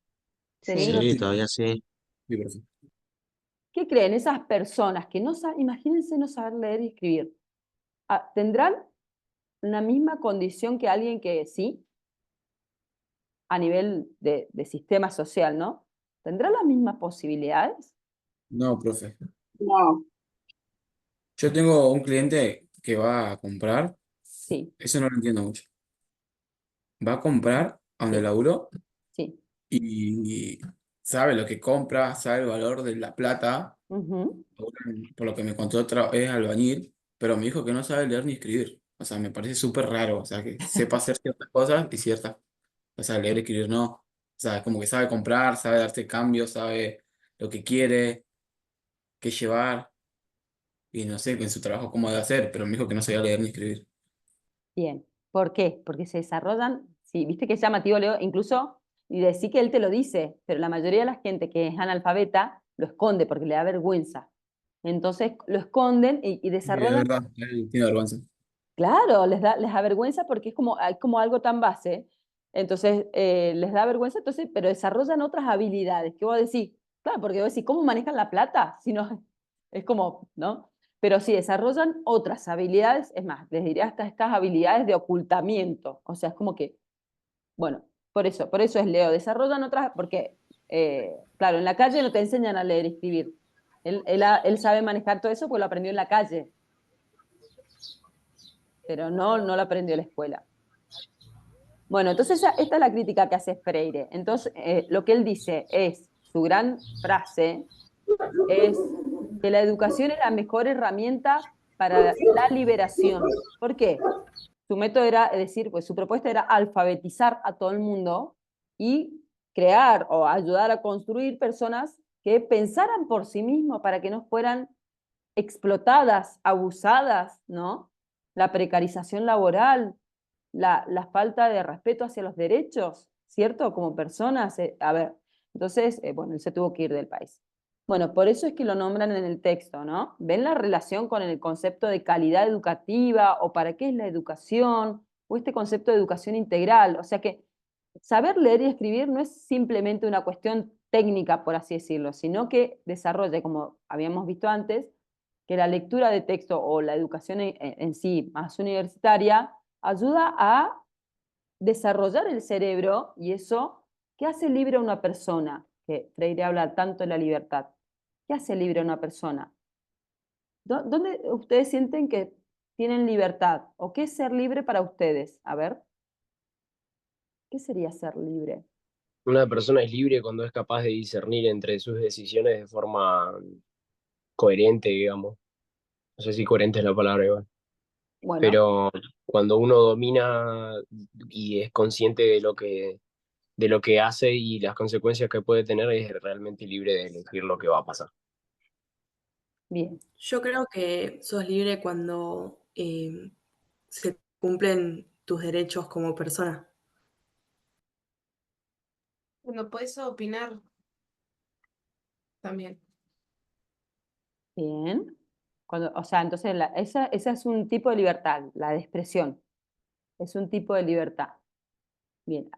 Teniendo- Sí, todavía sí. Sí, profe. ¿Qué creen esas personas que no saben, imagínense no saber leer y escribir? ¿Tendrán la misma condición que alguien que sí? A nivel de sistema social, ¿no? ¿Tendrán las mismas posibilidades? No, profe. No, Yo tengo un cliente que va a comprar, Sí, eso no lo entiendo mucho. Va a comprar a donde sí, laburó sí. y sabe lo que compra, sabe el valor de la plata. Ujú. Ahora, por lo que me contó, es albañil, pero me dijo que no sabe leer ni escribir. O sea, me parece súper raro. O sea, que sepa hacer ciertas cosas y ciertas. O sea, leer y escribir no. O sea, como que sabe comprar, sabe darse cambios, sabe lo que quiere, qué llevar. y no sé en su trabajo cómo debe hacer, pero me dijo que no sabía leer ni escribir. Bien. ¿Por qué? Porque se desarrollan, sí, viste que es llamativo, Leo, incluso, y decir que él te lo dice, pero la mayoría de la gente que es analfabeta lo esconde porque le da vergüenza. Entonces lo esconden y Sí, es desarrollan. verdad, él tiene vergüenza. Claro, les da vergüenza porque hay como algo tan base, entonces les da vergüenza, entonces, pero desarrollan otras habilidades, que vos decís, claro, porque vos decís, ¿cómo manejan la plata? Si no, es como, ¿no? Pero sí, desarrollan otras habilidades, es más, les diría hasta estas habilidades de ocultamiento, o sea, es como que, bueno, por eso es Leo, desarrollan otras, porque, claro, en la calle no te enseñan a leer y escribir, él sabe manejar todo eso porque lo aprendió en la calle, pero no lo aprendió en la escuela. Bueno, entonces esta es la crítica que hace Freire. Entonces, lo que él dice es, su gran frase es que la educación es la mejor herramienta para la liberación. ¿Por qué? Su método era, es decir, pues su propuesta era alfabetizar a todo el mundo y crear o ayudar a construir personas que pensaran por sí mismos para que no fueran explotadas, abusadas, ¿no? La precarización laboral, la falta de respeto hacia los derechos, ¿cierto? Como personas. A ver, entonces, bueno, él se tuvo que ir del país. Bueno, por eso es que lo nombran en el texto, ¿no? ¿Ven la relación con el concepto de calidad educativa o para qué es la educación o este concepto de educación integral? O sea que saber leer y escribir no es simplemente una cuestión técnica, por así decirlo, sino que desarrolla, como habíamos visto antes, que la lectura de texto o la educación en sí más universitaria ayuda a desarrollar el cerebro y eso, ¿qué hace libre a una persona? Que Freire habla tanto de la libertad. ¿Qué hace libre a una persona? ¿Dónde ustedes sienten que tienen libertad? ¿O qué es ser libre para ustedes? A ver, ¿qué sería ser libre? Una persona es libre cuando es capaz de discernir entre sus decisiones de forma coherente, digamos. No sé si coherente es la palabra igual. Bueno, Pero cuando uno domina y es consciente de lo que hace y las consecuencias que puede tener, es realmente libre de elegir lo que va a pasar. bien, Yo creo que sos libre cuando se cumplen tus derechos como persona. Cuando puedes opinar también. bien. O sea, entonces esa es un tipo de libertad, la de expresión. Es un tipo de libertad. Bien.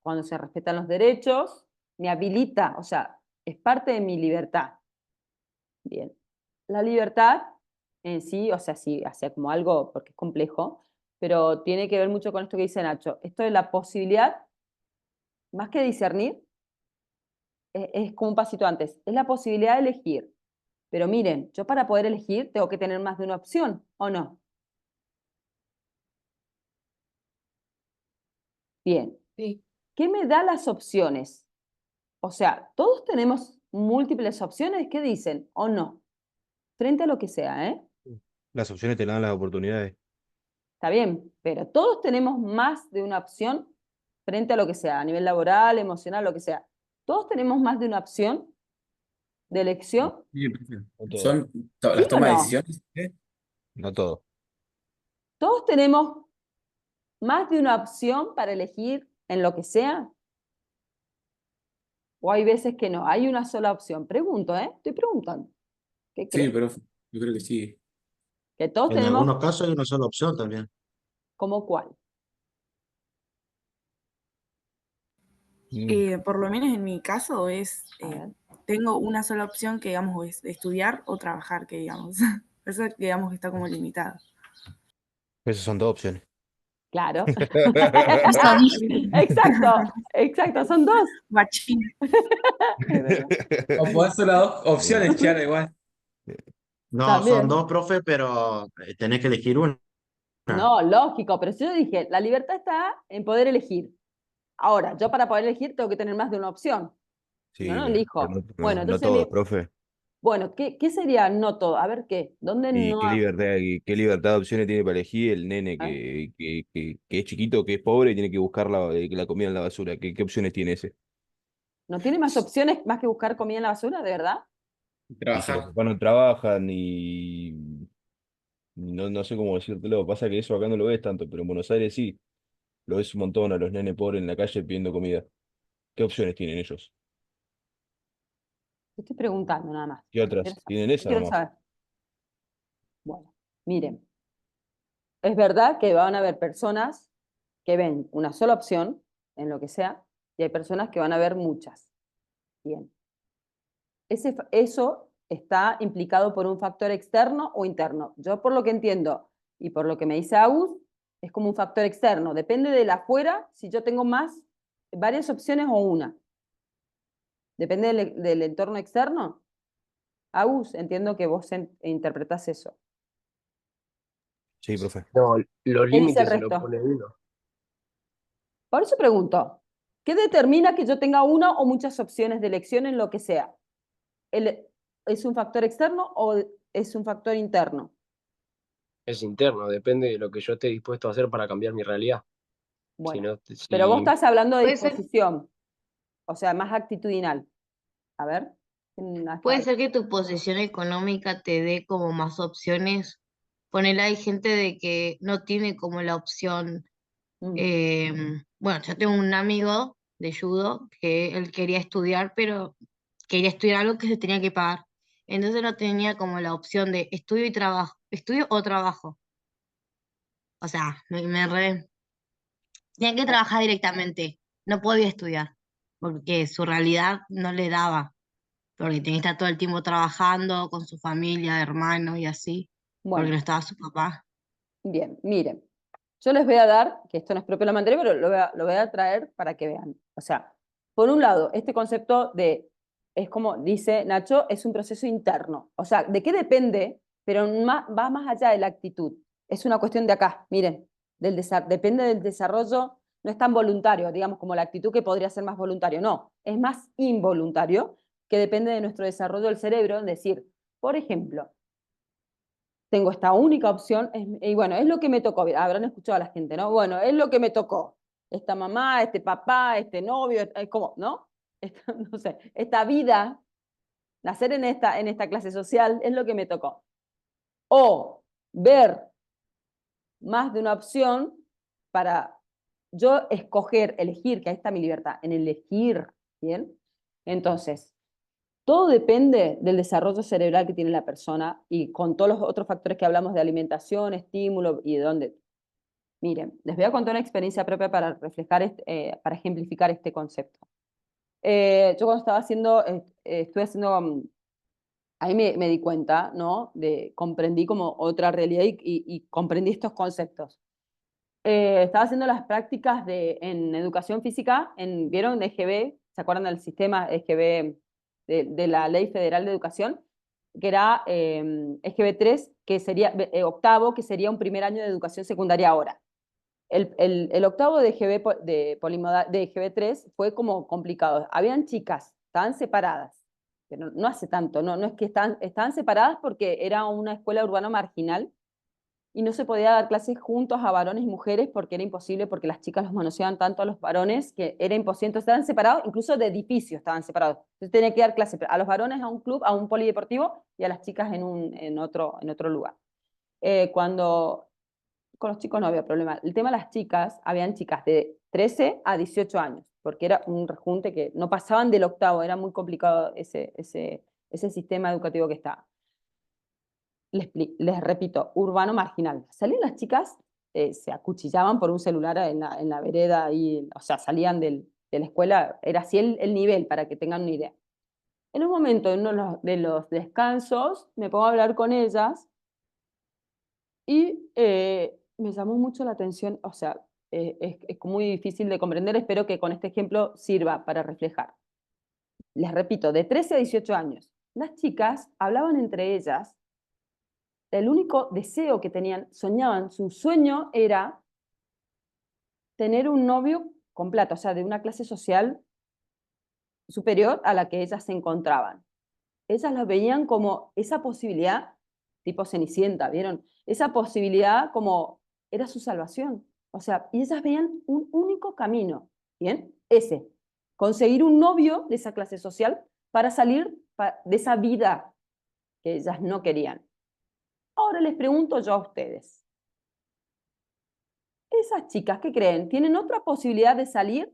Cuando se respetan los derechos, me habilita, o sea, es parte de mi libertad. Bien. La libertad en sí, o sea, sí, hacia como algo, porque es complejo, pero tiene que ver mucho con esto que dice Nacho. Esto de la posibilidad, más que discernir, es como un pasito antes, es la posibilidad de elegir. Pero miren, yo para poder elegir tengo que tener más de una opción, ¿o no? Bien. Sí. ¿Qué me da las opciones? O sea, todos tenemos múltiples opciones, ¿qué dicen? ¿O no? Frente a lo que sea, ¿eh? Las opciones te dan las oportunidades. Está bien, pero todos tenemos más de una opción frente a lo que sea, a nivel laboral, emocional, lo que sea. Todos tenemos más de una opción de elección, Sí, profe. No todo. Son ¿sí las o tomas de no? decisiones, ¿eh? No todo. Todos tenemos más de una opción para elegir en lo que sea, o hay veces que no, hay una sola opción. Pregunto, ¿eh? Estoy preguntando. ¿Qué Sí, creen? profe, yo creo que sí. Que todos En tenemos, algunos casos hay una sola opción también. ¿como cuál? Por lo menos en mi caso A ver. tengo una sola opción que digamos es estudiar o trabajar, que digamos. Eso digamos que está como limitado. Esas son dos opciones. Claro. Eso dije. Exacto, exacto, son dos. Machín. Es verdad. O podés hacer las dos opciones, Chiara, igual. No, son También. dos, profe, pero tenés que elegir una. No, lógico, pero si yo dije, la libertad está en poder elegir. Ahora, yo para poder elegir tengo que tener más de una opción. Si no, Sí, no pero elijo. Bueno, no entonces, todo, profe. bueno, ¿qué sería no todo? A ver, ¿qué? ¿Dónde ¿Y no? qué libertad de opciones tiene para elegir el nene ¿Eh? que es chiquito, que es pobre y tiene que buscar la comida en la basura? ¿Qué opciones tiene ese? ¿No tiene más opciones más que buscar comida en la basura, de verdad? Y si los Trabajar. papás no trabajan no sé cómo decírtelo, pasa que eso acá no lo ves tanto, pero en Buenos Aires sí, lo ves un montón a los nenes pobres en la calle pidiendo comida. ¿Qué opciones tienen ellos? Te estoy preguntando nada más. ¿Qué otras? Tienen esa Quiero nomás. saber. Bueno, miren, es verdad que van a haber personas que ven una sola opción en lo que sea, y hay personas que van a ver muchas. Bien. Eso está implicado por un factor externo o interno. Yo por lo que entiendo y por lo que me dice Agus, es como un factor externo. Depende de la afuera si yo tengo varias opciones o una. Depende del entorno externo. Agus, entiendo que vos interpretás eso. Sí, profe. No, los ¿Qué dice el límites se lo resto? pone uno. Por eso pregunto, ¿qué determina que yo tenga una o muchas opciones de elección en lo que sea? ¿Es un factor externo o es un factor interno? Es interno, depende de lo que yo esté dispuesto a hacer para cambiar mi realidad. Si Bueno, no, pero vos si estás hablando de Puede ser, disposición, o sea, más actitudinal. A ver, ¿quién puede está? ser que tu posición económica te dé como más opciones. Ponele, hay gente de que no tiene como la opción. Mm, Bueno, yo tengo un amigo de judo que él quería estudiar, pero quería estudiar algo que se tenía que pagar. Entonces no tenía como la opción de estudio y trabajo, estudio o trabajo. O sea, me enredé. Tenía que bueno, trabajar directamente, no podía estudiar, porque su realidad no le daba, porque tenía que estar todo el tiempo trabajando con su familia, hermanos y así, porque bueno, no estaba su papá. bien, miren. Yo les voy a dar, que esto no es propio de la materia, pero lo voy a traer para que vean. O sea, por un lado, este concepto es como dice Nacho, es un proceso interno. O sea, ¿de qué depende? Pero va más allá de la actitud. Es una cuestión de acá, miren, depende del desarrollo, no es tan voluntario, digamos, como la actitud que podría ser más voluntario. No, es más involuntario, que depende de nuestro desarrollo del cerebro. Es decir, por ejemplo, tengo esta única opción, y bueno, es lo que me tocó, habrán escuchado a la gente, ¿no? Bueno, es lo que me tocó, esta mamá, este papá, este novio, ¿cómo? ¿No? No sé, esta vida, nacer en esta clase social es lo que me tocó. O ver más de una opción para yo elegir, que ahí está mi libertad, en elegir, ¿bien? Entonces, todo depende del desarrollo cerebral que tiene la persona y con todos los otros factores que hablamos de alimentación, estímulo y de dónde. Miren, les voy a contar una experiencia propia para reflejar, para ejemplificar este concepto. Yo cuando estuve haciendo, ahí me di cuenta, ¿no? Comprendí como otra realidad y comprendí estos conceptos. Estaba haciendo las prácticas en educación física, ¿vieron EGB? ¿Se acuerdan del sistema EGB de la Ley Federal de Educación? Que era EGB 3, que sería octavo, que sería un primer año de educación secundaria ahora. El octavo de EGB 3 fue como complicado. Habían chicas, estaban separadas, pero no hace tanto, no es que estaban separadas porque era una escuela urbana marginal y no se podía dar clases juntos a varones y mujeres porque era imposible, porque las chicas los manoseaban tanto a los varones que era imposible. Entonces estaban separados, incluso de edificios estaban separados. Entonces tenía que dar clases a los varones a un club, a un polideportivo, y a las chicas en otro lugar. Cuando con los chicos no había problema. El tema de las chicas, habían chicas de 13 a 18 años, porque era un rejunte que no pasaban del octavo, era muy complicado ese sistema educativo que está. Les repito, urbano marginal. Salían las chicas, se acuchillaban por un celular en la vereda, o sea, salían de la escuela, era así el nivel, para que tengan una idea. En un momento, en uno de los descansos, me pongo a hablar con ellas y me llamó mucho la atención, o sea, es muy difícil de comprender, espero que con este ejemplo sirva para reflejar. Les repito, de 13 a 18 años, las chicas hablaban entre ellas. El único deseo que tenían, soñaban, su sueño era tener un novio con plata, o sea, de una clase social superior a la que ellas se encontraban. Ellas lo veían como esa posibilidad, tipo Cenicienta, ¿vieron? Esa posibilidad como era su salvación. O sea, y ellas veían un único camino, ¿bien? Ese, conseguir un novio de esa clase social para salir de esa vida que ellas no querían. Ahora les pregunto yo a ustedes. ¿Esas chicas qué creen? ¿Tienen otra posibilidad de salir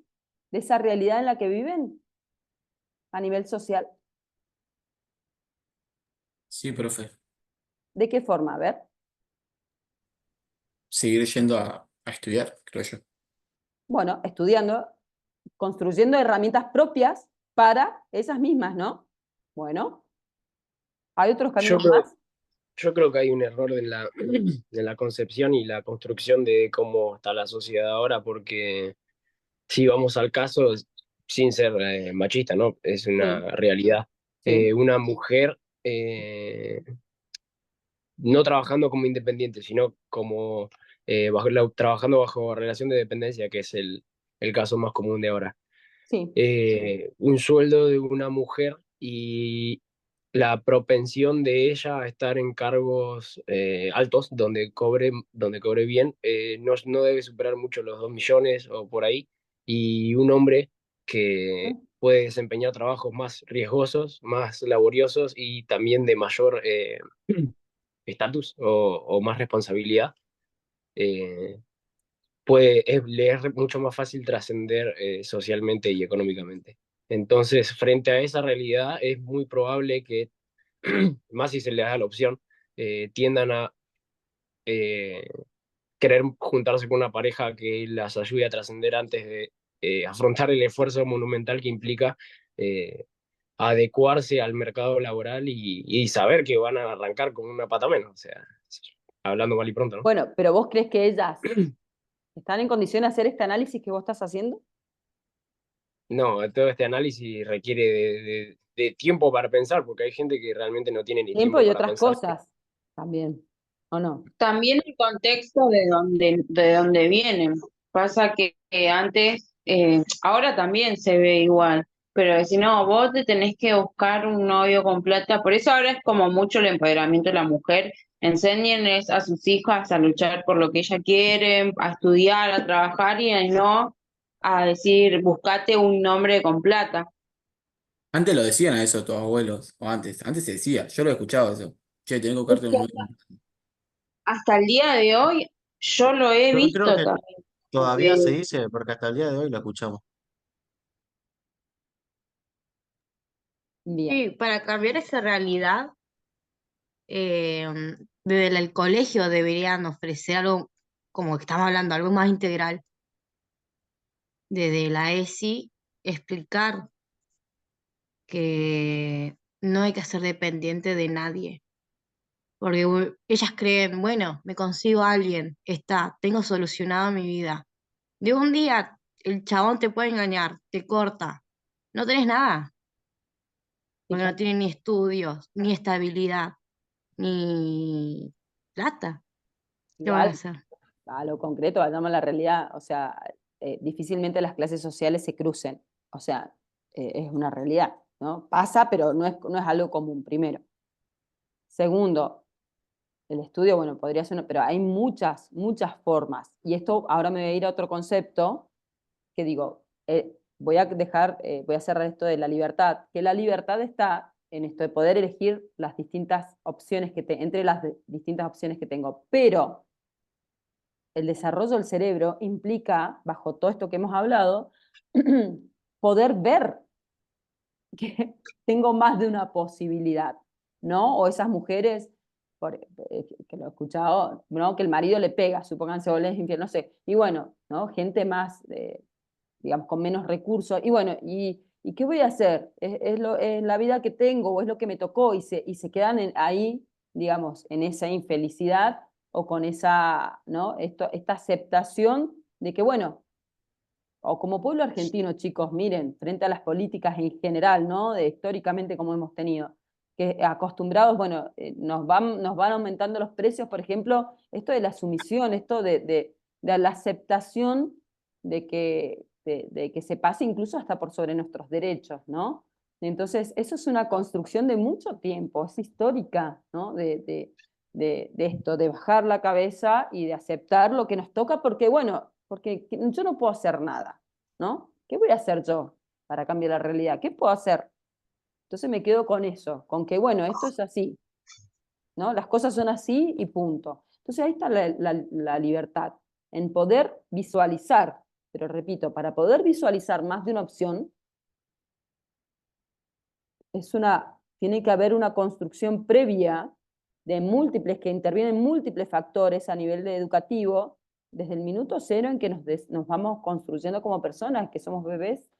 de esa realidad en la que viven a nivel social? Sí, profe. ¿De qué forma? A ver. Seguir yendo a estudiar, creo yo. Bueno, estudiando, construyendo herramientas propias para esas mismas, ¿no? Bueno, ¿hay otros Yo caminos creo, más? yo creo que hay un error en la concepción y la construcción de cómo está la sociedad ahora, porque si vamos al caso, sin ser machista, ¿no? Es una Sí, realidad. sí. Una mujer no trabajando como independiente, sino como trabajando bajo relación de dependencia, que es el caso más común de ahora. Sí, Un sueldo de una mujer y la propensión de ella a estar en cargos altos donde cobre bien, no debe superar mucho los 2 millones o por ahí. Y un hombre que puede desempeñar trabajos más riesgosos, más laboriosos y también de mayor estatus o más responsabilidad, eh, le es mucho más fácil trascender socialmente y económicamente. Entonces, frente a esa realidad, es muy probable que, más si se les da la opción, tiendan a eh, querer juntarse con una pareja que las ayude a trascender antes de afrontar el esfuerzo monumental que implica adecuarse al mercado laboral y saber que van a arrancar con una pata menos, o sea, hablando mal y pronto, ¿no? bueno, pero ¿vos crees que ellas están en condición de hacer este análisis que vos estás haciendo? No, todo este análisis requiere de tiempo para pensar, porque hay gente que realmente no tiene ni Tiempo tiempo y para otras pensar. cosas también, ¿o no? También el contexto de donde vienen. Pasa que antes, ahora también se ve igual, pero si no, vos te tenés que buscar un novio con plata. Por eso ahora es como mucho el empoderamiento de la mujer. Enséñenles a sus hijas a luchar por lo que ellas quieren, a estudiar, a trabajar y no a decir, buscate un hombre con plata. Antes lo decían a eso tus abuelos, o antes se decía, yo lo he escuchado eso. Che, tenés que Es buscarte un que novio. hasta el día de hoy yo lo he Yo creo visto que también. todavía se dice, porque hasta el día de hoy lo escuchamos. Bien. Sí, para cambiar esa realidad, desde el colegio deberían ofrecer algo, como que estamos hablando, algo más integral, desde la ESI, explicar que no hay que ser dependiente de nadie, porque ellas creen, bueno, me consigo a alguien, está, tengo solucionado mi vida. De un día el chabón te puede engañar, te corta, no tenés nada, porque no Fíjate, tiene ni estudios, ni estabilidad, ni plata. ¿Qué van a igual, hacer? a lo concreto, vayamos a la realidad, o sea, difícilmente las clases sociales se crucen, o sea, es una realidad, ¿no? Pasa, pero no es algo común, primero. Segundo, el estudio, bueno, podría ser, pero hay muchas formas. Y esto ahora me voy a ir a otro concepto que digo, voy a cerrar esto de la libertad, que la libertad está en esto de poder elegir las distintas opciones entre las distintas opciones que tengo. Pero el desarrollo del cerebro implica, bajo todo esto que hemos hablado, poder ver que tengo más de una posibilidad, ¿no? O esas mujeres, que lo he escuchado, ¿no? Que el marido le pega, supónganse, o les infiel, no sé. Y bueno, ¿no? Gente más, digamos, con menos recursos. Y bueno, ¿y qué voy a hacer? ¿Es la vida que tengo o es lo que me tocó? Y se quedan ahí, digamos, en esa infelicidad o con esa, ¿no? Esta aceptación de que, bueno, o como pueblo argentino, chicos, miren, frente a las políticas en general, ¿no? Históricamente como hemos tenido, que acostumbrados, bueno, nos van aumentando los precios, por ejemplo, esto de la sumisión, esto de la aceptación de que se pase incluso hasta por sobre nuestros derechos, ¿no? Entonces, eso es una construcción de mucho tiempo, es histórica, ¿no? De esto, de bajar la cabeza y de aceptar lo que nos toca, porque bueno, porque yo no puedo hacer nada, ¿no? ¿Qué voy a hacer yo para cambiar la realidad? ¿Qué puedo hacer? Entonces me quedo con eso, con que bueno, esto es así. ¿no? Las cosas son así y punto. Entonces ahí está la libertad, en poder visualizar, pero repito, para poder visualizar más de una opción, tiene que haber una construcción previa de múltiples, que intervienen múltiples factores a nivel educativo, desde el minuto cero en que nos vamos construyendo como personas, que somos bebés.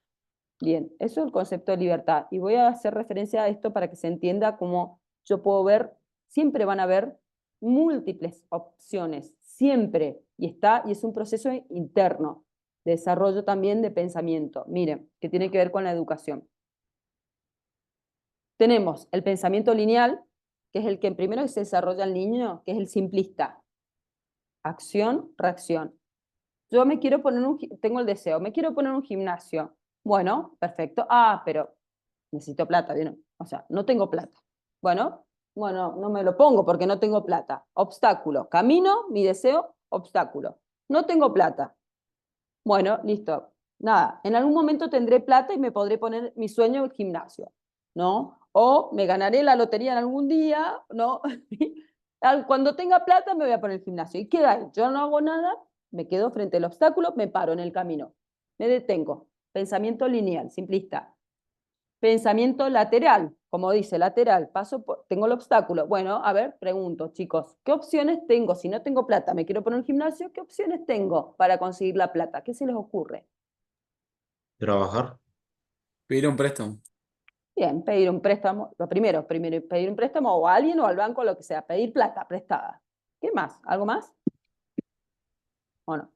Bien, eso es el concepto de libertad. Y voy a hacer referencia a esto para que se entienda cómo yo puedo ver, siempre van a haber múltiples opciones, siempre, y es un proceso interno, de desarrollo también de pensamiento. Miren, que tiene que ver con la educación. Tenemos el pensamiento lineal, que es el que primero se desarrolla el niño, que es el simplista. Acción, reacción. Yo me quiero poner tengo el deseo, me quiero poner un gimnasio. Bueno, perfecto. Ah, pero necesito plata, ¿vieron? O sea, no tengo plata. Bueno, no me lo pongo porque no tengo plata. Obstáculo. Camino, mi deseo, obstáculo. No tengo plata. Bueno, listo. Nada, en algún momento tendré plata y me podré poner mi sueño el gimnasio, ¿no? O me ganaré la lotería en algún día, ¿no? Cuando tenga plata me voy a poner el gimnasio. ¿Y qué hay? Yo no hago nada, me quedo frente al obstáculo, me paro en el camino, me detengo. Pensamiento lineal, simplista. Pensamiento lateral, como dice, lateral, tengo el obstáculo. Bueno, a ver, pregunto, chicos, ¿qué opciones tengo? Si no tengo plata, me quiero poner un gimnasio, ¿qué opciones tengo para conseguir la plata? ¿Qué se les ocurre? Trabajar. Pedir un préstamo. Bien, pedir un préstamo, lo primero, pedir un préstamo o a alguien o al banco, lo que sea, pedir plata prestada. ¿Qué más? ¿Algo más? ¿O no?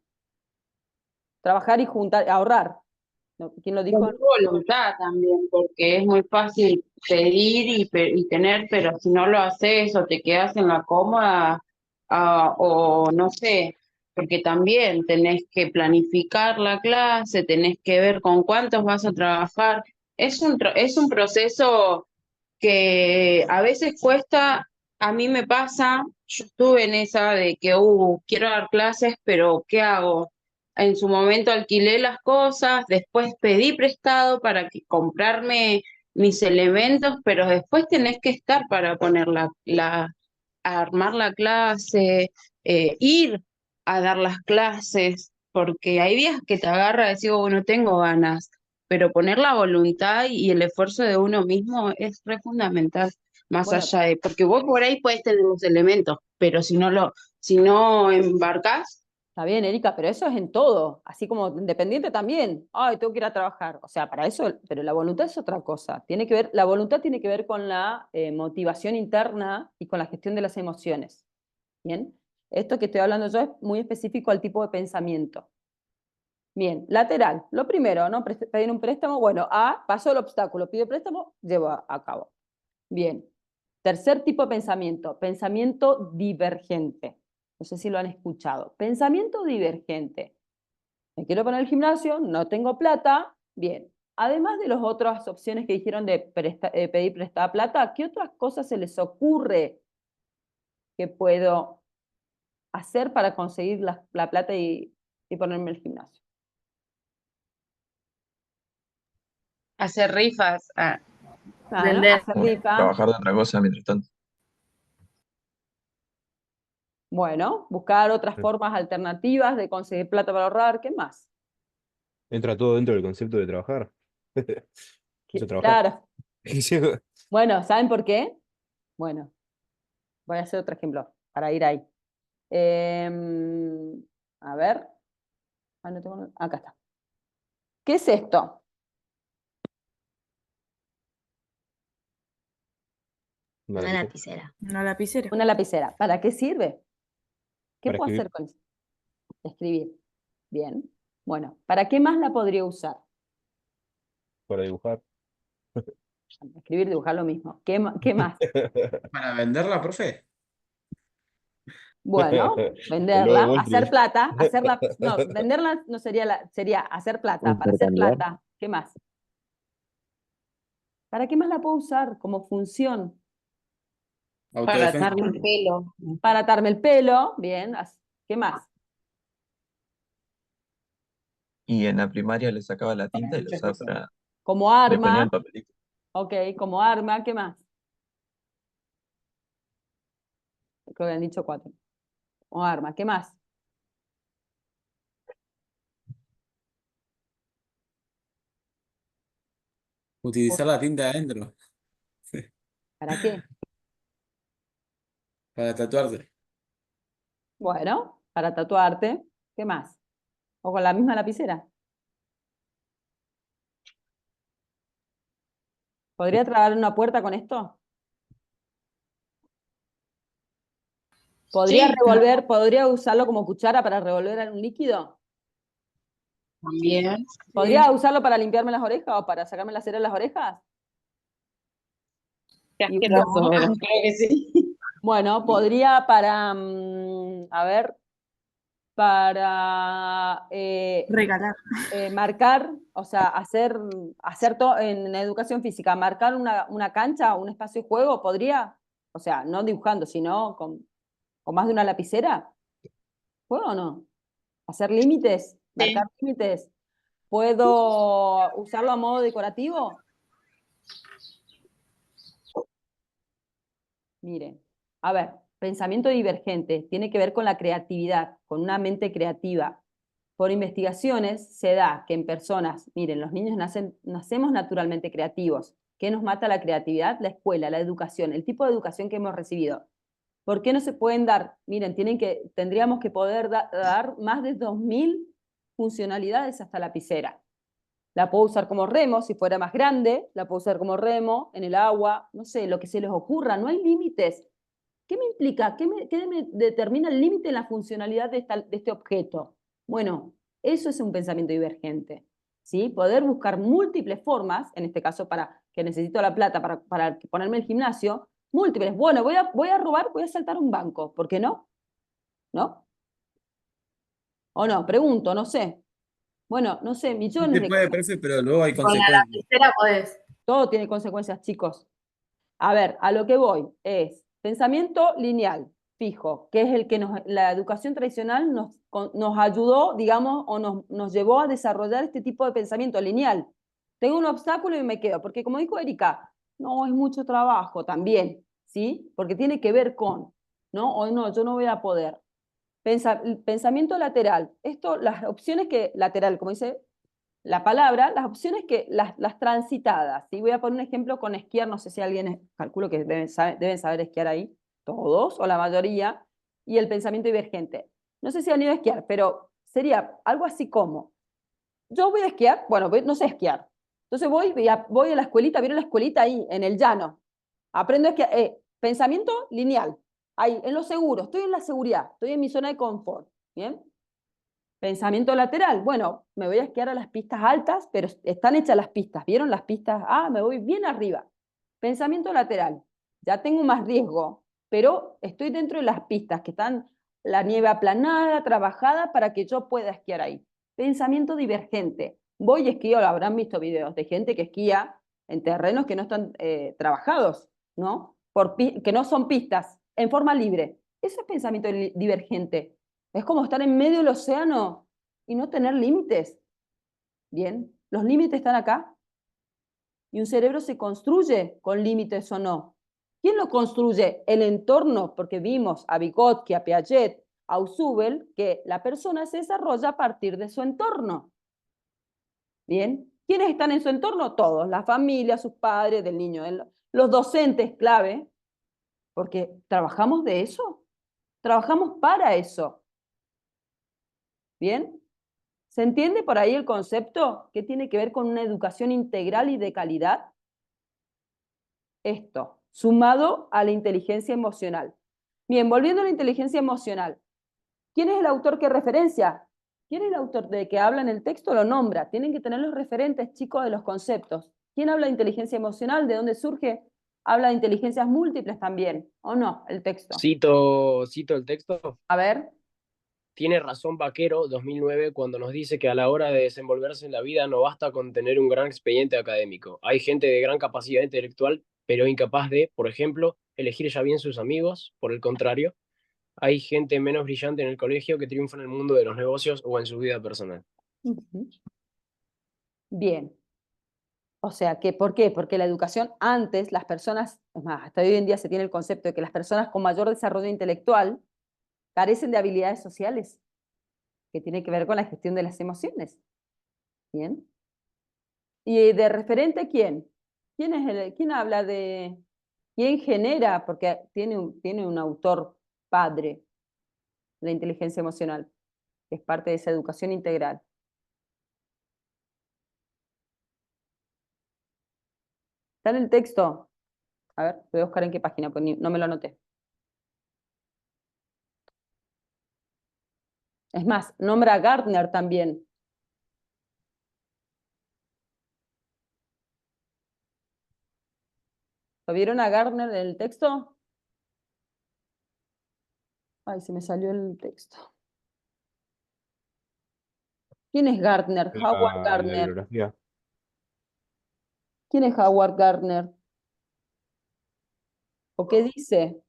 Trabajar y juntar, ahorrar. ¿Quién lo dijo? Con voluntad también, porque es muy fácil pedir y tener, pero si no lo haces o te quedas en la cómoda, o no sé, porque también tenés que planificar la clase, tenés que ver con cuántos vas a trabajar. Es un proceso que a veces cuesta, a mí me pasa, yo estuve en esa de que, quiero dar clases, pero ¿qué hago? En su momento alquilé las cosas, después pedí prestado para comprarme mis elementos, pero después tenés que estar para poner armar la clase, ir a dar las clases, porque hay días que te agarra y decir, no tengo ganas, pero poner la voluntad y el esfuerzo de uno mismo es re fundamental, más Bueno, allá de, porque vos por ahí puedes tener los elementos, pero si no embarcás, está bien, Erika, pero eso es en todo, así como independiente también. Ay, tengo que ir a trabajar. O sea, para eso, pero la voluntad es otra cosa. La voluntad tiene que ver con la motivación interna y con la gestión de las emociones. ¿Bien? Esto que estoy hablando yo es muy específico al tipo de pensamiento. Bien, lateral. Lo primero, ¿no? Pedir un préstamo. Bueno, paso el obstáculo, pido préstamo, llevo a cabo. Bien. Tercer tipo de pensamiento divergente. No sé si lo han escuchado. Pensamiento divergente. Me quiero poner el gimnasio, no tengo plata. Bien. Además de las otras opciones que dijeron de pedir prestada plata, ¿qué otras cosas se les ocurre que puedo hacer para conseguir la plata y ponerme el gimnasio? hacer rifas, Claro, Vender. hacer O rifa. trabajar de otra cosa mientras tanto. Bueno, buscar otras formas alternativas de conseguir plata para ahorrar. ¿Qué más? Entra todo dentro del concepto de trabajar. Eso es trabajar. Claro. Bueno, ¿saben por qué? Bueno, voy a hacer otro ejemplo para ir ahí. A ver. Acá está. ¿Qué es esto? Una Una lapicera. lapicera. Una lapicera. Una lapicera. ¿Para qué sirve? ¿Qué Para puedo escribir. hacer con eso? Escribir. Bien. Bueno, ¿para qué más la podría usar? Para dibujar. Escribir, dibujar lo mismo. ¿Qué más? Para venderla, profe. Bueno, El lobo de venderla, Wall hacer Street. plata, no, venderla no sería hacer plata. Para hacer Intercambiar. plata, ¿qué más? ¿Para qué más la puedo usar como función? para Autodefensa. atarme el pelo. Para atarme el pelo, bien. ¿Qué más? Y en la primaria le sacaba la tinta y lo Muchas usaba cosas. para. Como Le ponía arma, el papelito. ok, como arma, ¿qué más? Creo que han dicho 4. O arma, ¿qué más? Utilizar la tinta adentro ¿Para qué? para tatuarte. Bueno, para tatuarte. ¿Qué más? ¿O con la misma lapicera? ¿Podría trabar una puerta con esto? ¿Podría Sí, revolver, podría usarlo como cuchara para revolver un líquido? también. ¿Podría Sí. usarlo para limpiarme las orejas o para sacarme la cera de las orejas? Qué Y asqueroso, pero creo que sí. bueno, podría para, a ver, para Regalar. marcar, o sea, hacer en educación física, marcar una cancha o un espacio de juego, ¿podría? O sea, no dibujando, sino con más de una lapicera. ¿Puedo o no? ¿Hacer límites? ¿Marcar Sí. límites? ¿Puedo usarlo a modo decorativo? Miren, a ver, pensamiento divergente tiene que ver con la creatividad, con una mente creativa. Por investigaciones se da que en personas, miren, los niños nacemos naturalmente creativos. ¿Qué nos mata la creatividad? La escuela, la educación, el tipo de educación que hemos recibido. ¿Por qué no se pueden dar? Miren, tendríamos que poder dar más de 2000 funcionalidades hasta la lapicera. La puedo usar como remo, si fuera más grande, la puedo usar como remo, en el agua, no sé, lo que se les ocurra, no hay límites. ¿Qué me implica? ¿Qué me determina el límite en la funcionalidad de este objeto? Bueno, eso es un pensamiento divergente. ¿Sí? Poder buscar múltiples formas, en este caso para que necesito la plata para ponerme el gimnasio, múltiples. Bueno, voy a robar, voy a saltar un banco. ¿Por qué no? ¿No? ¿O no? Pregunto, no sé. Bueno, no sé, Sí millones se de puede, cosas. profe, pero luego hay Con la consecuencias. lapicera podés. Todo tiene consecuencias, chicos. A ver, a lo que voy es pensamiento lineal, fijo, que es el que la educación tradicional nos ayudó, digamos, o nos llevó a desarrollar este tipo de pensamiento lineal. Tengo un obstáculo y me quedo, porque como dijo Erika, no, es mucho trabajo también, ¿sí? Porque tiene que ver con, ¿no? O no, yo no voy a poder. Pensamiento lateral, esto, las opciones que, lateral, como dice la palabra, las opciones que, las transitadas. ¿Sí? Voy a poner un ejemplo con esquiar, no sé si alguien, calculo que deben saber esquiar ahí, todos o la mayoría, y el pensamiento divergente. No sé si han ido a esquiar, pero sería algo así como, yo voy a esquiar, bueno, no sé esquiar, entonces voy a la escuelita, ¿vieron la escuelita ahí, en el llano? Aprendo a esquiar, pensamiento lineal, ahí, en lo seguro, estoy en la seguridad, estoy en mi zona de confort, ¿bien? Pensamiento lateral, bueno, me voy a esquiar a las pistas altas, pero están hechas las pistas, ¿vieron las pistas? Ah, me voy bien arriba. Pensamiento lateral, ya tengo más riesgo, pero estoy dentro de las pistas que están la nieve aplanada, trabajada para que yo pueda esquiar ahí. Pensamiento divergente, voy y esquío, habrán visto videos de gente que esquía en terrenos que no están trabajados, ¿no? Que no son pistas, en forma libre. Eso es pensamiento divergente. Es como estar en medio del océano y no tener límites. Bien, los límites están acá y un cerebro se construye con límites o no. ¿Quién lo construye? El entorno, porque vimos a Vygotsky, a Piaget, a Ausubel, que la persona se desarrolla a partir de su entorno. Bien, ¿quiénes están en su entorno? Todos, la familia, sus padres, del niño, los docentes clave, porque trabajamos de eso, trabajamos para eso. Bien, ¿se entiende por ahí el concepto que tiene que ver con una educación integral y de calidad? Esto, sumado a la inteligencia emocional. Bien, volviendo a la inteligencia emocional. ¿Quién es el autor que referencia? ¿Quién es el autor de que habla en el texto? Lo nombra. Tienen que tener los referentes, chicos, de los conceptos. ¿Quién habla de inteligencia emocional? ¿De dónde surge? Habla de inteligencias múltiples también, ¿o no? El texto. Cito el texto. A ver. Tiene razón Vaquero, 2009, cuando nos dice que a la hora de desenvolverse en la vida no basta con tener un gran expediente académico. Hay gente de gran capacidad intelectual, pero incapaz de, por ejemplo, elegir ya bien sus amigos. Por el contrario, hay gente menos brillante en el colegio que triunfa en el mundo de los negocios o en su vida personal. Bien. O sea, ¿por qué? Porque la educación antes, las personas, es más, hasta hoy en día se tiene el concepto de que las personas con mayor desarrollo intelectual carecen de habilidades sociales, que tiene que ver con la gestión de las emociones. ¿Bien? ¿Y de referente quién? ¿Quién habla de... ¿Quién genera? Porque tiene un autor padre, la inteligencia emocional, que es parte de esa educación integral. ¿Está en el texto? A ver, voy a buscar en qué página, porque no me lo anoté. Es más, nombra a Gardner también. ¿Lo vieron a Gardner en el texto? Ay, se me salió el texto. ¿Quién es Gardner? Howard La Gardner. bibliografía. ¿Quién es Howard Gardner? ¿O qué dice?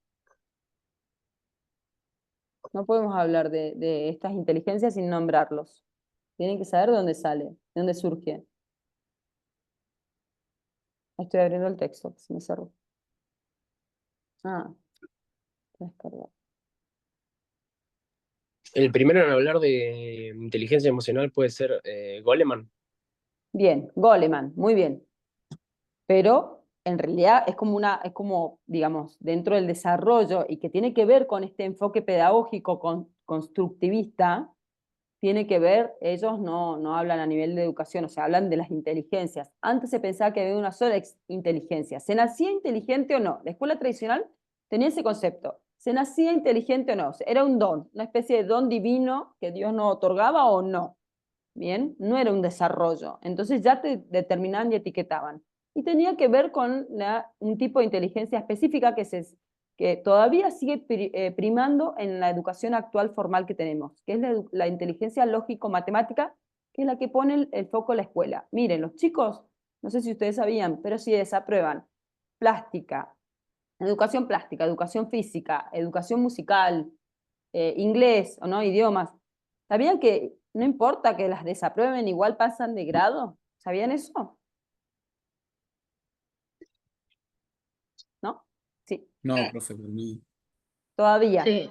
No podemos hablar de estas inteligencias sin nombrarlos. Tienen que saber de dónde sale, de dónde surge. Estoy abriendo el texto, se me cerró. Ah, descargar. El primero en hablar de inteligencia emocional puede ser Goleman. Bien, Goleman, muy bien. Pero en realidad es como, digamos, dentro del desarrollo y que tiene que ver con este enfoque pedagógico constructivista, tiene que ver, ellos no hablan a nivel de educación, o sea, hablan de las inteligencias. Antes se pensaba que había una sola inteligencia. ¿Se nacía inteligente o no? La escuela tradicional tenía ese concepto. ¿Se nacía inteligente o no? Era un don, una especie de don divino que Dios nos otorgaba o no. Bien, no era un desarrollo. Entonces ya te determinaban y etiquetaban. Y tenía que ver con un tipo de inteligencia específica que todavía sigue primando en la educación actual formal que tenemos, que es la inteligencia lógico-matemática, que es la que pone el foco en la escuela. Miren, los chicos, no sé si ustedes sabían, pero si desaprueban plástica, educación física, educación musical, inglés o no, idiomas, ¿sabían que no importa que las desaprueben, igual pasan de grado? ¿Sabían eso? ¿No? Sí, No, profe, por mí. todavía. Sí.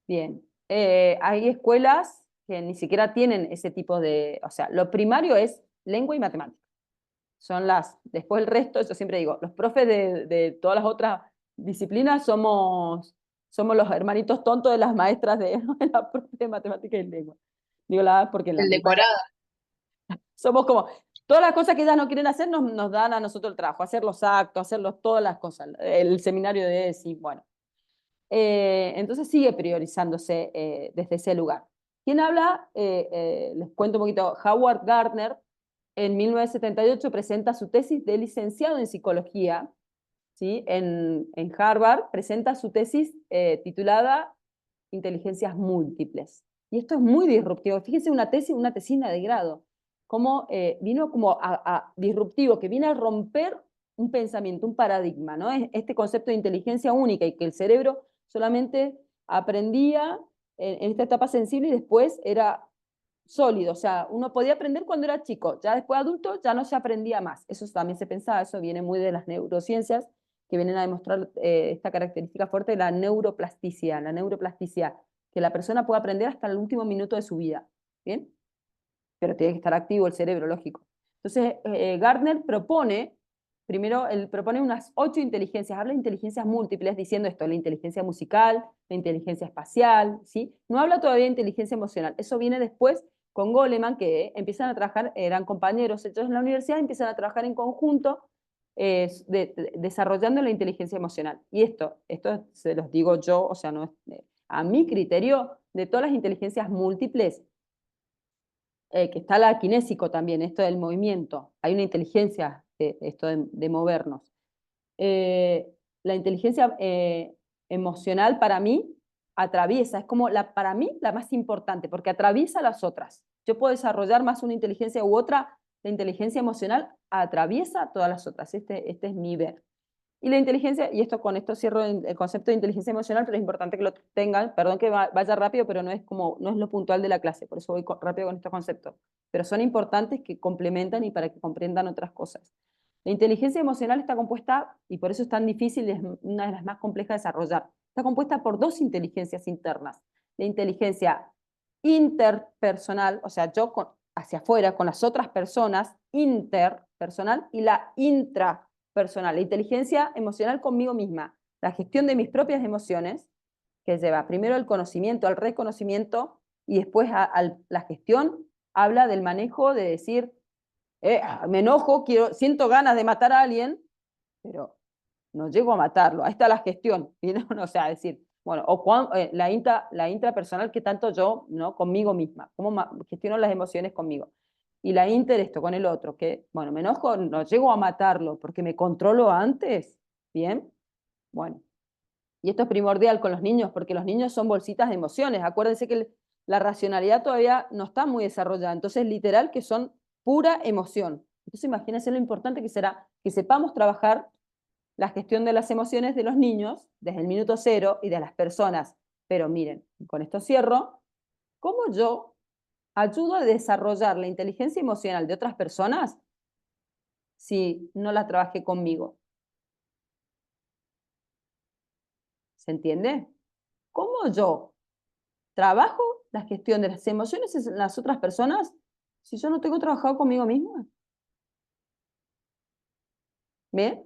Bien. Hay escuelas que ni siquiera tienen ese tipo de... O sea, lo primario es lengua y matemática. Después el resto, yo siempre digo, los profes de todas las otras disciplinas somos los hermanitos tontos de las maestras de la profe de matemática y lengua. Digo porque en la El primaria decorado. somos como, todas las cosas que ellas no quieren hacer nos dan a nosotros el trabajo, hacer los actos, todas las cosas, el seminario de ESI, bueno. Entonces sigue priorizándose desde ese lugar. ¿Quién habla? Les cuento un poquito. Howard Gardner en 1978 presenta su tesis de licenciado en psicología, ¿sí? En Harvard presenta su tesis titulada Inteligencias múltiples. Y esto es muy disruptivo. Fíjense, una tesina de grado, como vino como disruptivo, que viene a romper un pensamiento, un paradigma, ¿no? Este concepto de inteligencia única y que el cerebro solamente aprendía en esta etapa sensible y después era sólido, o sea, uno podía aprender cuando era chico, ya después adulto ya no se aprendía más. Eso también se pensaba, eso viene muy de las neurociencias, que vienen a demostrar esta característica fuerte de la neuroplasticidad, que la persona puede aprender hasta el último minuto de su vida, ¿bien? Pero tiene que estar activo el cerebro, lógico. Entonces, Gardner él propone unas 8 inteligencias, habla de inteligencias múltiples, diciendo esto, la inteligencia musical, la inteligencia espacial, ¿sí? No habla todavía de inteligencia emocional, eso viene después con Goleman, que empiezan a trabajar, eran compañeros ellos en la universidad, empiezan a trabajar en conjunto, desarrollando la inteligencia emocional. Y esto se los digo yo, o sea, no es, a mi criterio, de todas las inteligencias múltiples, que está la kinésico también, esto del movimiento, hay una inteligencia esto de movernos. La inteligencia emocional para mí atraviesa, es como para mí la más importante, porque atraviesa las otras. Yo puedo desarrollar más una inteligencia u otra, la inteligencia emocional atraviesa todas las otras, este es mi ver. Y la inteligencia, y esto con esto cierro el concepto de inteligencia emocional, pero es importante que lo tengan, perdón que vaya rápido, pero no es lo puntual de la clase, por eso voy rápido con estos conceptos. Pero son importantes que complementan y para que comprendan otras cosas. La inteligencia emocional está compuesta, y por eso es tan difícil, es una de las más complejas de desarrollar, está compuesta por dos inteligencias internas. La inteligencia interpersonal, o sea, yo hacia afuera, con las otras personas, interpersonal, y la intrapersonal, la inteligencia emocional conmigo misma, la gestión de mis propias emociones, que lleva primero al conocimiento, al reconocimiento, y después a la gestión, habla del manejo de decir, me enojo, siento ganas de matar a alguien, pero no llego a matarlo. Ahí está la gestión. O sea, decir, bueno, o la intrapersonal que tanto yo, ¿no? Conmigo misma, cómo gestiono las emociones conmigo. Y la esto con el otro, que, bueno, me enojo, no llego a matarlo porque me controlo antes. ¿Bien? Bueno. Y esto es primordial con los niños, porque los niños son bolsitas de emociones. Acuérdense que la racionalidad todavía no está muy desarrollada. Entonces, literal que son pura emoción. Entonces, imagínense lo importante que será que sepamos trabajar la gestión de las emociones de los niños desde el minuto cero y de las personas. Pero miren, con esto cierro, ¿cómo yo ayudo a desarrollar la inteligencia emocional de otras personas si no la trabajé conmigo? ¿Se entiende? ¿Cómo yo trabajo la gestión de las emociones en las otras personas si yo no tengo trabajado conmigo misma? ¿Bien?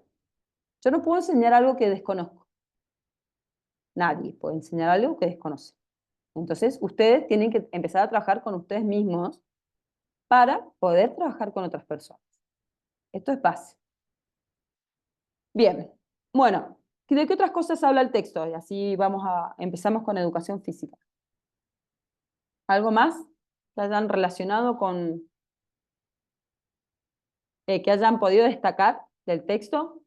Yo no puedo enseñar algo que desconozco. Nadie puede enseñar algo que desconoce. Entonces, ustedes tienen que empezar a trabajar con ustedes mismos para poder trabajar con otras personas. Esto es base. Bien, bueno, ¿de qué otras cosas habla el texto? Y así empezamos con educación física. ¿Algo más que hayan relacionado con, que hayan podido destacar del texto?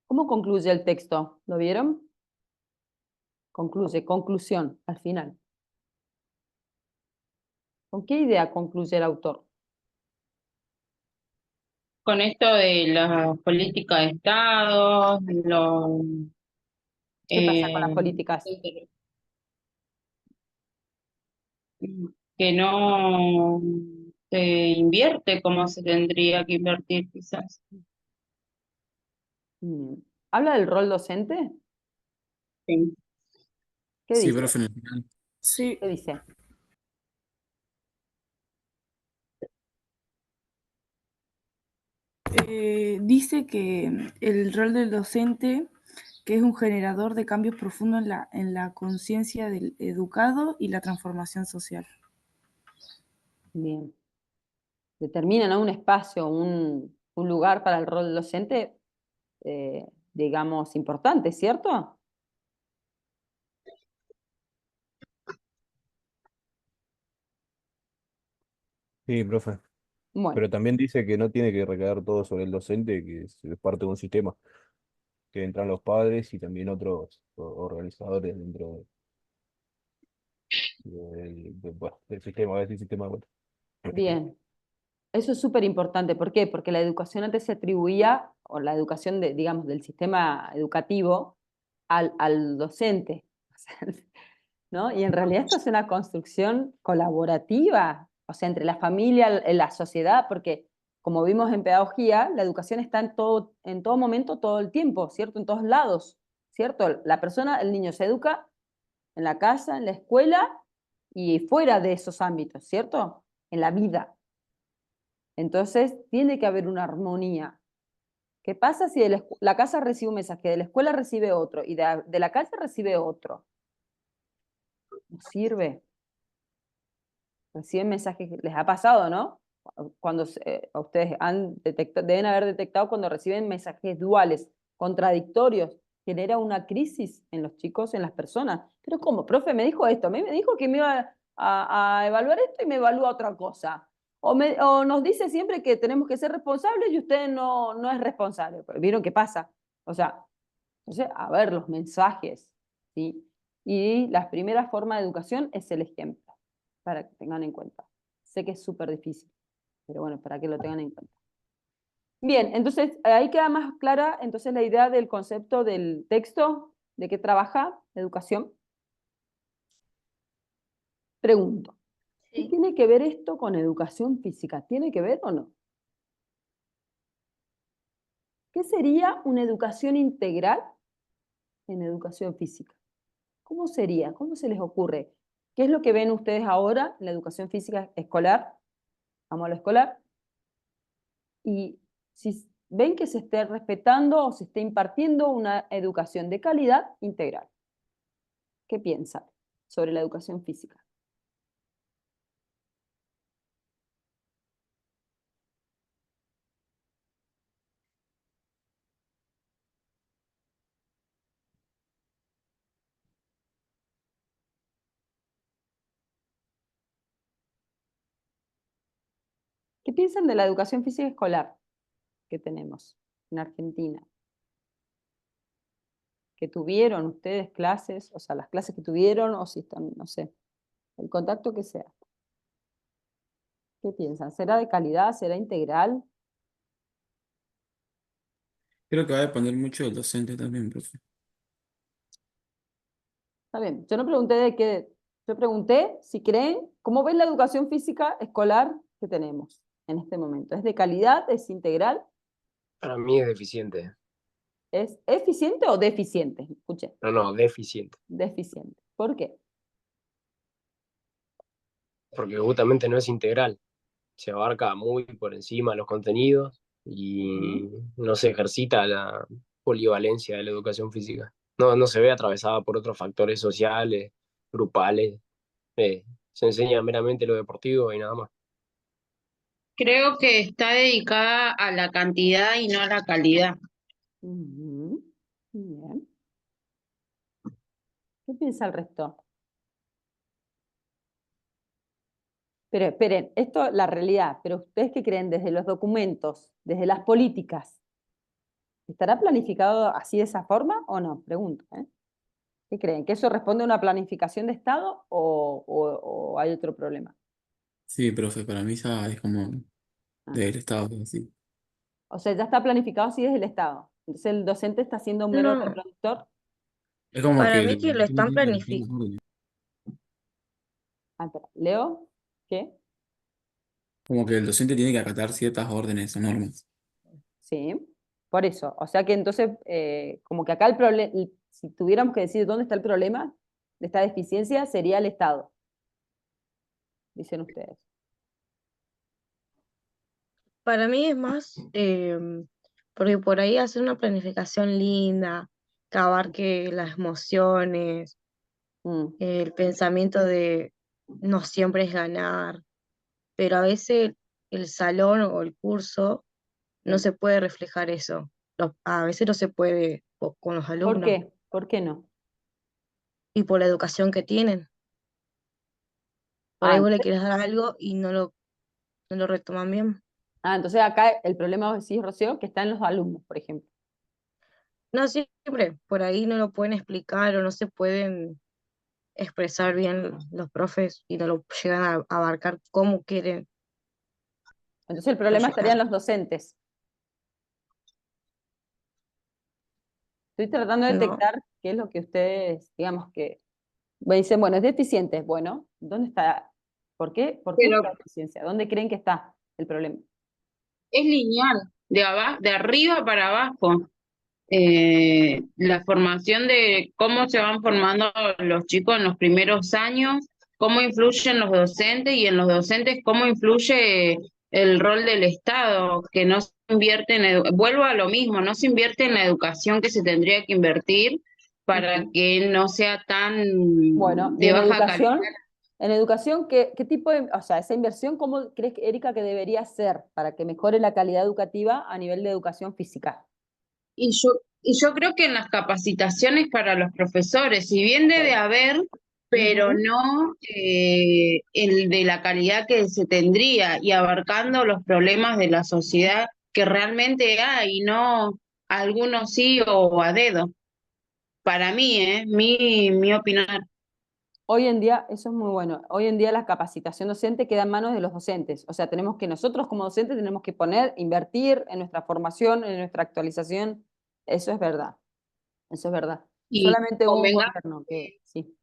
¿Cómo concluye el texto? ¿Lo vieron? Concluye, conclusión, al final. ¿Con qué idea concluye el autor? Con esto de la política de Estado, ¿Qué pasa con las eh, políticas? que no se invierte como se tendría que invertir quizás. ¿Habla del rol docente? Sí. ¿Qué Sí, dice? profe, en el final. Sí, ¿Qué dice? dice que el rol del docente, que es un generador de cambios profundos en la conciencia del educado y la transformación social. Bien. Determinan, ¿no?, un espacio, un lugar para el rol docente, digamos, importante, ¿cierto? Sí, profe. Bueno, Pero también dice que no tiene que recaer todo sobre el docente, que es parte de un sistema, que entran los padres y también otros organizadores dentro bueno, del sistema, a ver si sistema, bueno. bien. Eso es súper importante. ¿Por qué? Porque la educación antes se atribuía, o la educación, digamos, del sistema educativo, al docente. ¿No? Y en realidad esto es una construcción colaborativa, o sea, entre la familia, la sociedad, porque como vimos en pedagogía, la educación está en todo momento, todo el tiempo, ¿cierto? En todos lados, ¿cierto? La persona, el niño se educa en la casa, en la escuela y fuera de esos ámbitos, ¿cierto? En la vida. Entonces, tiene que haber una armonía. ¿Qué pasa si de la casa recibe un mensaje, de la escuela recibe otro y de la casa recibe otro? No sirve. Reciben mensajes, les ha pasado, ¿no? Cuando ustedes deben haber detectado cuando reciben mensajes duales, contradictorios, genera una crisis en los chicos, en las personas. Pero ¿cómo? Profe, me dijo esto, me dijo que me iba a evaluar esto y me evalúa otra cosa. O nos dice siempre que tenemos que ser responsables y usted no es responsable. ¿Vieron qué pasa? O sea, entonces, a ver, los mensajes. ¿sí? Y la primera forma de educación es el ejemplo, para que tengan en cuenta. Sé que es súper difícil, pero bueno, para que lo tengan en cuenta. Bien, entonces ahí queda más clara entonces la idea del concepto del texto, de qué trabaja la educación. Pregunto, ¿qué Sí. tiene que ver esto con educación física? ¿Tiene que ver o no? ¿Qué sería una educación integral en educación física? ¿Cómo sería? ¿Cómo se les ocurre? ¿Qué es lo que ven ustedes ahora en la educación física escolar? Vamos a lo escolar. Y si ven que se esté respetando o se esté impartiendo una educación de calidad integral. ¿Qué piensan sobre la educación física? ¿Qué piensan de la educación física escolar que tenemos en Argentina? ¿Que tuvieron ustedes clases, o sea, las clases que tuvieron, o si están, no sé, el contacto que sea? ¿Qué piensan? ¿Será de calidad? ¿Será integral? Creo que va a depender mucho del docente también, profe. Está bien, yo no pregunté de qué, yo pregunté si creen, ¿cómo ven la educación física escolar que tenemos en este momento? ¿Es de calidad? ¿Es integral? Para mí es deficiente. ¿Es eficiente o deficiente? Escuché, No, deficiente. deficiente. ¿Por qué? Porque justamente no es integral. Se abarca muy por encima los contenidos y no se ejercita la polivalencia de la educación física. No se ve atravesada por otros factores sociales, grupales. Se enseña meramente lo deportivo y nada más. Creo que está dedicada a la cantidad y no a la calidad. Ujú. Bien. ¿Qué piensa el resto? Pero esperen, esto la realidad, pero ustedes qué creen desde los documentos, desde las políticas, ¿estará planificado así de esa forma o no? Pregunto, ¿eh? ¿Qué creen? ¿Que eso responde a una planificación de Estado o hay otro problema? Sí, profe, para mí esa es como Ah. del Estado, así. O sea, ya está planificado así desde el Estado. Entonces el docente está siendo un mero No, reproductor. Es como para que mí el que lo docente están tiene que respetar las planificando. órdenes. Ah, espera, ¿Leo? ¿Qué? Como que el docente tiene que acatar ciertas órdenes o normas. Sí, por eso. O sea que entonces, como que acá el problema, si tuviéramos que decir dónde está el problema de esta deficiencia, sería el Estado, dicen ustedes. Para mí es más, porque por ahí hacer una planificación linda, que abarque las emociones, Mm. el pensamiento de no siempre es ganar, pero a veces el salón o el curso no se puede reflejar eso. A veces no se puede con los ¿Por alumnos qué? ¿Por qué no? y por la educación que tienen. Por Ah, ahí vos le entonces, quieres dar algo y no lo retoman bien. entonces acá el problema, vos decís, Rocío, que está en los alumnos, por ejemplo. No siempre, por ahí no lo pueden explicar o no se pueden expresar bien los profes y no lo llegan a abarcar como quieren Entonces el problema estaría en proyectar. los docentes. Estoy tratando de No, detectar qué es lo que ustedes, digamos que, me dicen, bueno, es deficiente. Bueno, ¿dónde está? ¿Por qué es Pero la deficiencia? ¿Dónde creen que está el problema? es lineal, de arriba para abajo. La formación de cómo se van formando los chicos en los primeros años, cómo influyen los docentes y en los docentes cómo influye el rol del Estado, que no se invierte vuelvo a lo mismo, no se invierte en la educación que se tendría que invertir para Ujú. que no sea tan Bueno, y de baja calidad. en educación, ¿qué tipo de, o sea, esa inversión, cómo crees, Erika, que debería ser para que mejore la calidad educativa a nivel de educación física? Y yo creo que en las capacitaciones para los profesores, si bien debe Ok. haber, pero Ujú. no el de la calidad que se tendría y abarcando los problemas de la sociedad que realmente hay, no algunos sí o a dedo. para mí, mi opinar. Hoy en día, eso es muy bueno, hoy en día la capacitación docente queda en manos de los docentes, o sea, tenemos que nosotros como docentes tenemos que invertir en nuestra formación, en nuestra actualización, eso es verdad, eso es verdad. Y Solamente un gobierno que, sí.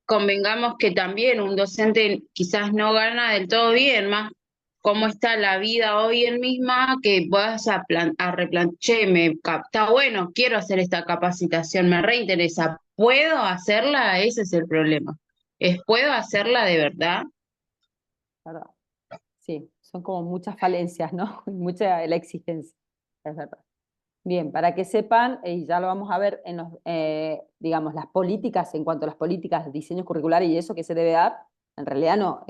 convengamos que también un docente quizás no gana del todo bien, más cómo está la vida hoy en misma, que vas a replantear, está bueno, quiero hacer esta capacitación, me reinteresa, ¿puedo hacerla? Ese es el problema. ¿Puedo hacerla de verdad? ¿Verdad? Sí, son como muchas falencias, ¿no? Mucha la exigencia, es verdad. Bien, para que sepan, y ya lo vamos a ver en los, digamos, las políticas, en cuanto a las políticas, diseños curriculares y eso que se debe dar, en realidad no,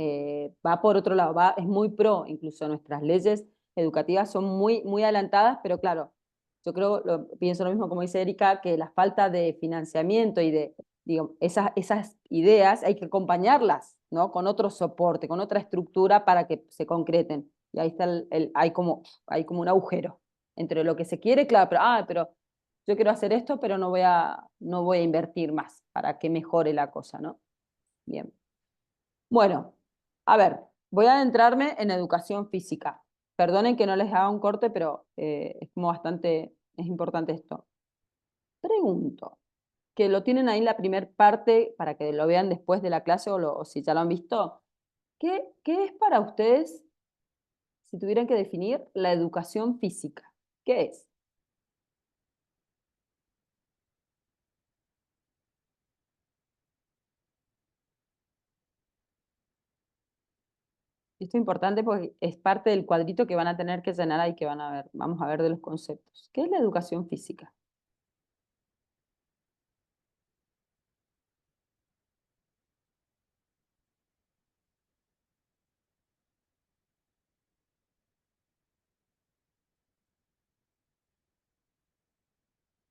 va por otro lado, es muy pro, incluso nuestras leyes educativas son muy, muy adelantadas, pero claro, yo creo, pienso lo mismo como dice Erika, que la falta de financiamiento y de, digo, esas ideas hay que acompañarlas, ¿no? Con otro soporte, con otra estructura para que se concreten. Y ahí está hay como un agujero entre lo que se quiere, claro, pero yo quiero hacer esto, pero no voy a invertir más para que mejore la cosa, ¿no? Bien. Bueno, a ver, voy a adentrarme en educación física. Perdonen que no les haga un corte, pero es como bastante, es importante esto. Pregunto, que lo tienen ahí en la primer parte para que lo vean después de la clase o si ya lo han visto. ¿Qué es para ustedes, si tuvieran que definir, la educación física? ¿Qué es? Esto es importante porque es parte del cuadrito que van a tener que llenar ahí que van a ver. Vamos a ver de los conceptos. ¿Qué es la educación física?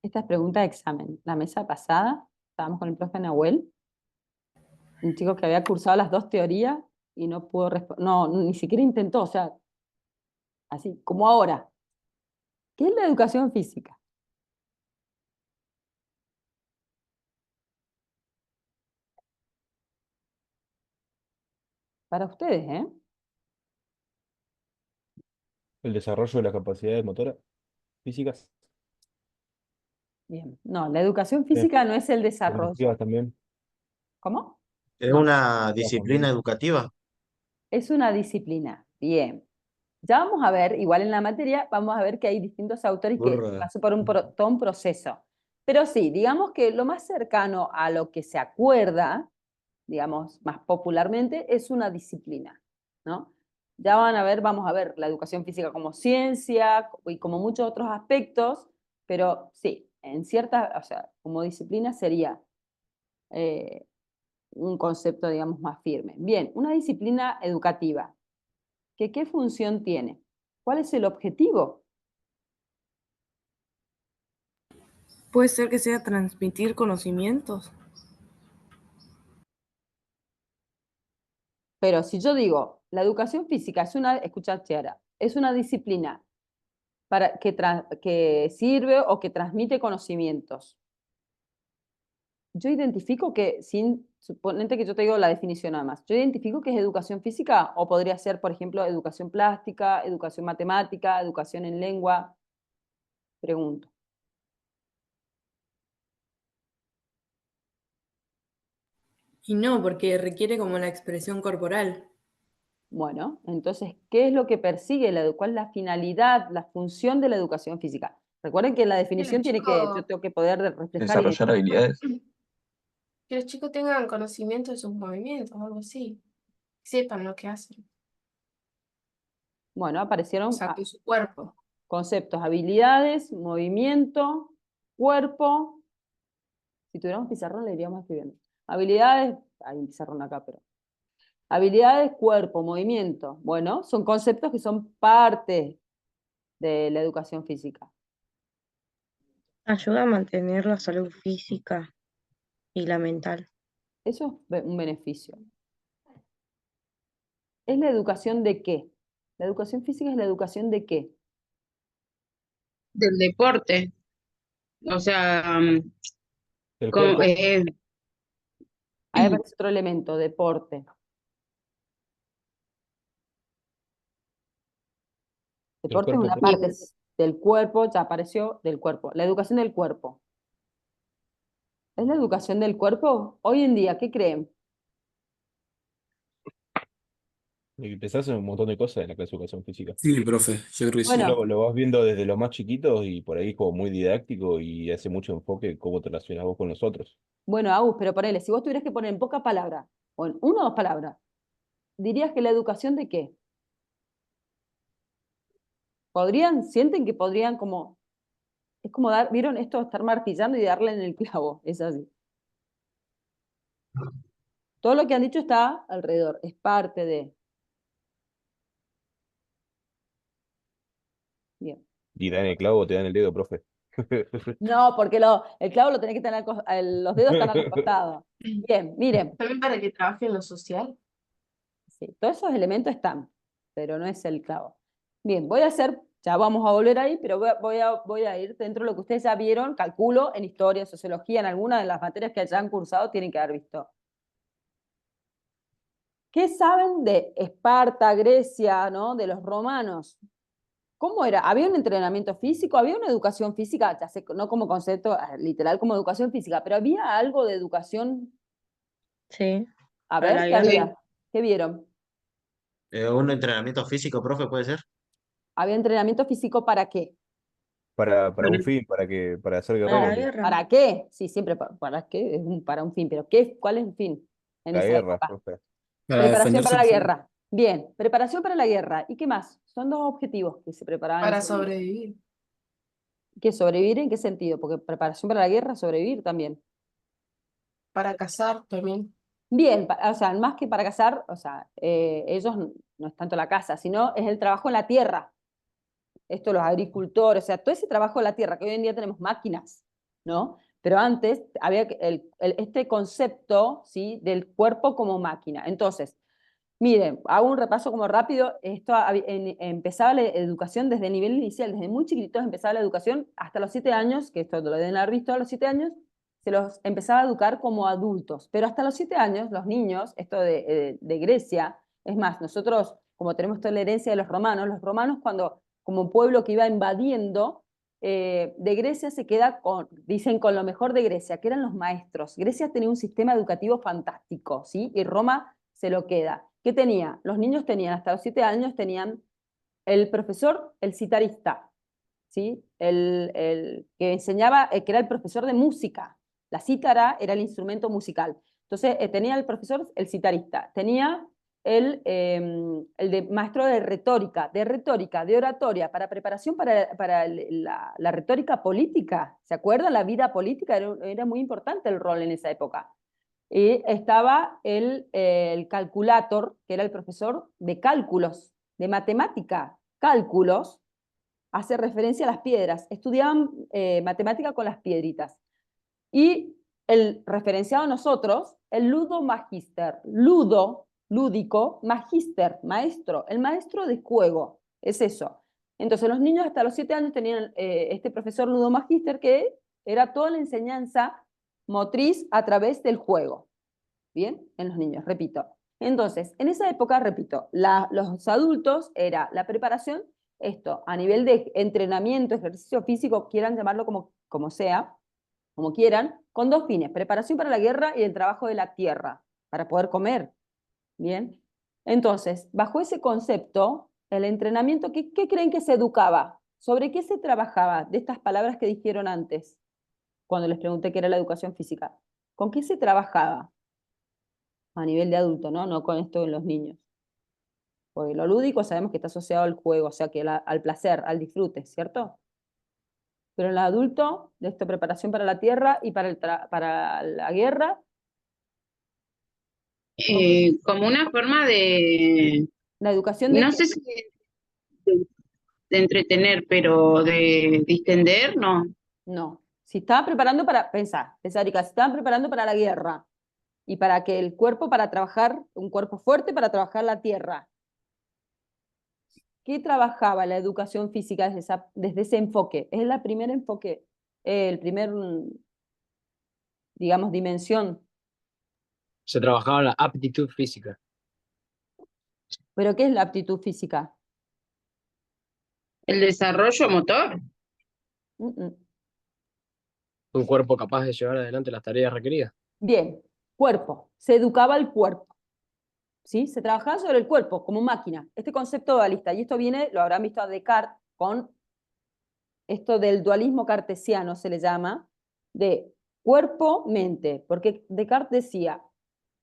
Esta es pregunta de examen. La mesa pasada estábamos con el profe Nahuel, un chico que había cursado las dos teorías y no pudo responder, no, ni siquiera intentó, o sea, así como ahora. ¿Qué es la educación física? Para ustedes, ¿eh? El desarrollo de las capacidades motoras físicas. Bien. No, la educación física no es el desarrollo. Cognitivas también. ¿Cómo? Es No, una Cognitivas disciplina también. educativa. es una disciplina. Bien. Ya vamos a ver, igual en la materia, vamos a ver que hay distintos autores que Burra. pasan por todo un proceso. Pero sí, digamos que lo más cercano a lo que se acuerda, digamos, más popularmente, es una disciplina, ¿no? Ya vamos a ver la educación física como ciencia y como muchos otros aspectos, pero sí, en cierta, o sea, como disciplina sería eh, un concepto, digamos, más firme. Bien, una disciplina educativa. ¿Qué función tiene? ¿Cuál es el objetivo? Puede ser que sea transmitir conocimientos. Pero si yo digo, la educación física escucha Chiara, es una disciplina que sirve o que transmite conocimientos. Yo identifico que, suponete que yo te digo la definición nada más, yo identifico que es educación física o podría ser, por ejemplo, educación plástica, educación matemática, educación en lengua. Pregunto. Y no, porque requiere como la expresión corporal. Bueno, entonces, ¿qué es lo que persigue cuál es la finalidad, la función de la educación física? Recuerden que la Que definición los yo chicos, tengo que poder reflejar y Desarrollar habilidades. que los chicos tengan conocimiento de sus movimientos o algo así. Sepan lo que hacen. bueno, O aparecieron sea, con su cuerpo. conceptos, habilidades, movimiento, cuerpo. Si tuviéramos pizarrón, le iríamos escribiendo. Habilidades, hay un pizarrón acá, pero. Habilidades, cuerpo, movimiento. Bueno, son conceptos que son parte de la educación física. Ayuda a mantener la salud física y la mental. Eso es un beneficio. ¿Es la educación de qué? ¿La educación física es la educación de qué? Del deporte. O sea, El Como, cuerpo, Ahí aparece otro elemento, deporte. el Deporte es cuerpo, una parte del cuerpo, ya apareció del cuerpo. La educación del cuerpo. ¿Es la educación del cuerpo? Hoy en día, ¿qué creen? pensás en un montón de cosas en la clase de educación física. Sí, profe, yo creo que sí. Bueno, Lo vas viendo desde los más chiquitos y por ahí como muy didáctico y hace mucho enfoque en cómo te relacionas vos con los otros. bueno, Agus, pero ponele, si vos tuvieras que poner en pocas palabras, o en una o dos palabras, ¿dirías que la educación de qué? ¿Podrían? ¿Sienten que podrían como, es como dar, vieron esto de estar martillando y darle en el clavo? Es así. Todo lo que han dicho está alrededor, es parte de. Bien. Y dan el clavo, te dan el dedo, profe. No, porque el clavo lo tenés que tener, los dedos están al costado. Bien, miren, También para que trabaje en lo social. sí, todos esos elementos están, pero no es el clavo. Bien, voy a hacer, ya vamos a volver ahí, pero voy a ir dentro de lo que ustedes ya vieron, calculo, en historia, sociología, en alguna de las materias que hayan cursado, tienen que haber visto. ¿Qué saben de Esparta, Grecia, ¿no? De los romanos? ¿Cómo era? ¿Había un entrenamiento físico? ¿Había una educación física? Ya sé, no como concepto literal como educación física, pero ¿había algo de educación? Sí, A para ver, la ¿qué guerra. había? ¿Qué vieron? Un entrenamiento físico, profe, puede ser. ¿Había entrenamiento físico para qué? Para un fin, para ser Para la guerrero. guerra. ¿Para qué? Sí, siempre para qué, para un fin, pero ¿cuál es el fin en La esa guerra, época? profe. Para Preparación defenderse para la del frío. guerra. Bien, preparación para la guerra. ¿Y qué más? Son dos objetivos que se preparaban en Para ese momento. sobrevivir. ¿Qué sobrevivir en qué sentido? Porque preparación para la guerra, sobrevivir también. Para cazar también. Bien, o sea, más que para cazar, o sea, ellos no es tanto la caza, sino es el trabajo en la tierra. Esto los agricultores, o sea, todo ese trabajo en la tierra, que hoy en día tenemos máquinas, ¿no? Pero antes había este concepto, ¿sí? Del cuerpo como máquina. Entonces, miren, hago un repaso como rápido. Esto empezaba la educación desde el nivel inicial, desde muy chiquititos empezaba la educación hasta los 7 años, que esto lo deben haber visto a los 7 años, se los empezaba a educar como adultos. Pero hasta los 7 años, los niños, esto de Grecia, es más, nosotros, como tenemos toda la herencia de los romanos cuando, como pueblo que iba invadiendo, de Grecia se queda dicen, con lo mejor de Grecia, que eran los maestros. Grecia tenía un sistema educativo fantástico, ¿sí? Y Roma se lo queda. ¿Qué tenía? Los niños tenían, hasta los 7 años, tenían el profesor, el citarista, ¿sí? El que enseñaba, que era el profesor de música. La cítara era el instrumento musical. Entonces, tenía el profesor, el citarista. Tenía el de maestro de retórica, de oratoria, para preparación para la retórica política. ¿Se acuerdan? La vida política era muy importante el rol en esa época. Y estaba el calculator, que era el profesor de cálculos, de matemática. Cálculos hace referencia a las piedras. Estudiaban matemática con las piedritas. Y el referenciado a nosotros, el ludo magister. Ludo, lúdico, magister, maestro. El maestro de juego. Es eso. Entonces los niños hasta los 7 años tenían este profesor ludo magister que era toda la enseñanza motriz a través del juego. ¿Bien? En los niños, repito. Entonces, en esa época, repito, los adultos era la preparación, esto, a nivel de entrenamiento, ejercicio físico, quieran llamarlo como sea, como quieran, con dos fines, preparación para la guerra y el trabajo de la tierra, para poder comer. ¿Bien? Entonces, bajo ese concepto, el entrenamiento, ¿qué creen que se educaba? ¿Sobre qué se trabajaba de estas palabras que dijeron antes, cuando les pregunté qué era la educación física? ¿Con qué se trabajaba? A nivel de adulto, ¿no? No con esto en los niños. Porque lo lúdico sabemos que está asociado al juego, o sea, que al placer, al disfrute, ¿cierto? Pero en el adulto, de esto, preparación para la tierra y para la guerra, Como una forma de, la educación de no qué? sé si de entretener, pero de distender, no. No. Si estaban preparando para, pensar, Erika, si estaban preparando para la guerra y para que el cuerpo, para trabajar, un cuerpo fuerte para trabajar la tierra, ¿qué trabajaba la educación física desde ese enfoque? Es el primer enfoque, el primer digamos, dimensión. Se trabajaba la aptitud física. ¿Pero qué es la aptitud física? El desarrollo motor. Mm, mm. Un cuerpo capaz de llevar adelante las tareas requeridas. Bien, cuerpo. Se educaba el cuerpo. ¿Sí? Se trabajaba sobre el cuerpo como máquina. Este concepto dualista, y esto viene, lo habrán visto a Descartes con esto del dualismo cartesiano, se le llama, de cuerpo-mente, porque Descartes decía,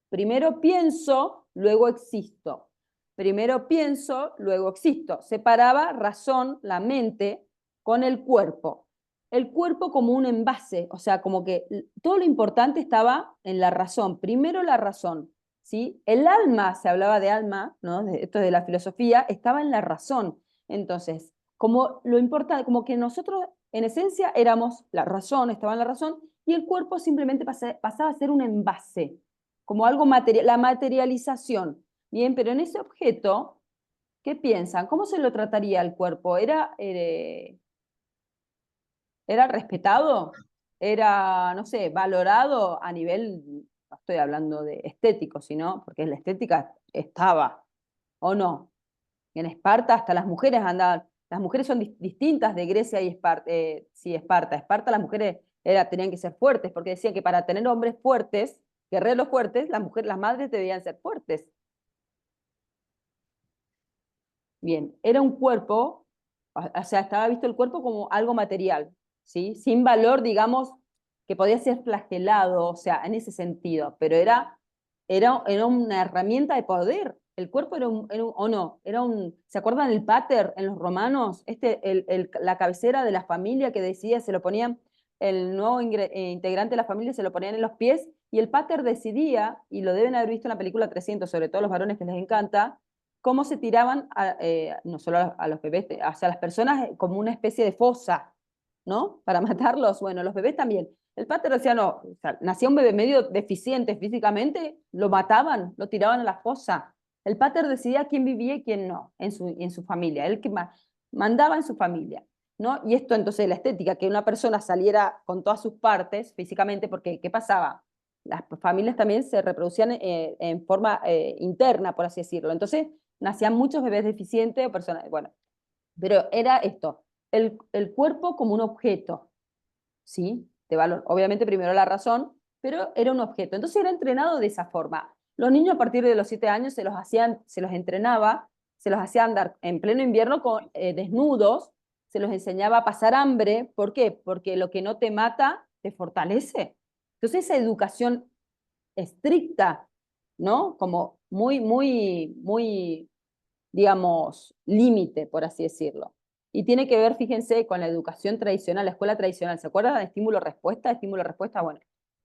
primero pienso, luego existo. Primero pienso, luego existo. Separaba razón, la mente, con el cuerpo. El cuerpo como un envase, o sea, como que todo lo importante estaba en la razón. Primero la razón, ¿sí? El alma, se hablaba de alma, ¿no? Esto de la filosofía, estaba en la razón. Entonces, como lo importante, como que nosotros en esencia éramos la razón, estaba en la razón, y el cuerpo simplemente pasaba a ser un envase, como algo material, la materialización. Bien, pero en ese objeto, ¿qué piensan? ¿Cómo se lo trataría el cuerpo? ¿Era respetado? ¿Era, no sé, valorado a nivel, no estoy hablando de estético, sino, porque la estética estaba, ¿o no? En Esparta hasta las mujeres andaban, las mujeres son distintas de Grecia y Esparta, sí, Esparta. Esparta las mujeres tenían que ser fuertes, porque decían que para tener hombres fuertes, guerreros fuertes, las madres debían ser fuertes. Bien, era un cuerpo, o sea, estaba visto el cuerpo como algo material, ¿sí? Sin valor, digamos, que podía ser flagelado, o sea, en ese sentido, pero era una herramienta de poder. El cuerpo o no, ¿se acuerdan el pater en los romanos? La cabecera de la familia que decidía, se lo ponían, el nuevo integrante de la familia se lo ponían en los pies, y el pater decidía, y lo deben haber visto en la película 300, sobre todo a los varones que les encanta, cómo se tiraban, no solo a los bebés, hacia las personas como una especie de fosa, ¿no? Para matarlos. Bueno, los bebés también. El pater decía, no, o sea, nacía un bebé medio deficiente físicamente, lo mataban, lo tiraban a la fosa. El pater decidía quién vivía y quién no en su familia, él que mandaba en su familia, ¿no? Y esto entonces, la estética, que una persona saliera con todas sus partes físicamente, porque ¿qué pasaba? Las familias también se reproducían en forma interna, por así decirlo. Entonces, nacían muchos bebés deficientes o personas, bueno, pero era esto, el cuerpo como un objeto, ¿sí? De valor. Obviamente primero la razón, pero era un objeto. Entonces era entrenado de esa forma. Los niños a partir de los 7 años se los entrenaba, se los hacía andar en pleno invierno desnudos, se los enseñaba a pasar hambre. ¿Por qué? Porque lo que no te mata te fortalece. Entonces esa educación estricta, ¿no? Como muy, digamos, límite, por así decirlo. Y tiene que ver, fíjense, con la educación tradicional, la escuela tradicional. ¿Se acuerdan de estímulo-respuesta? Estímulo-respuesta, bueno,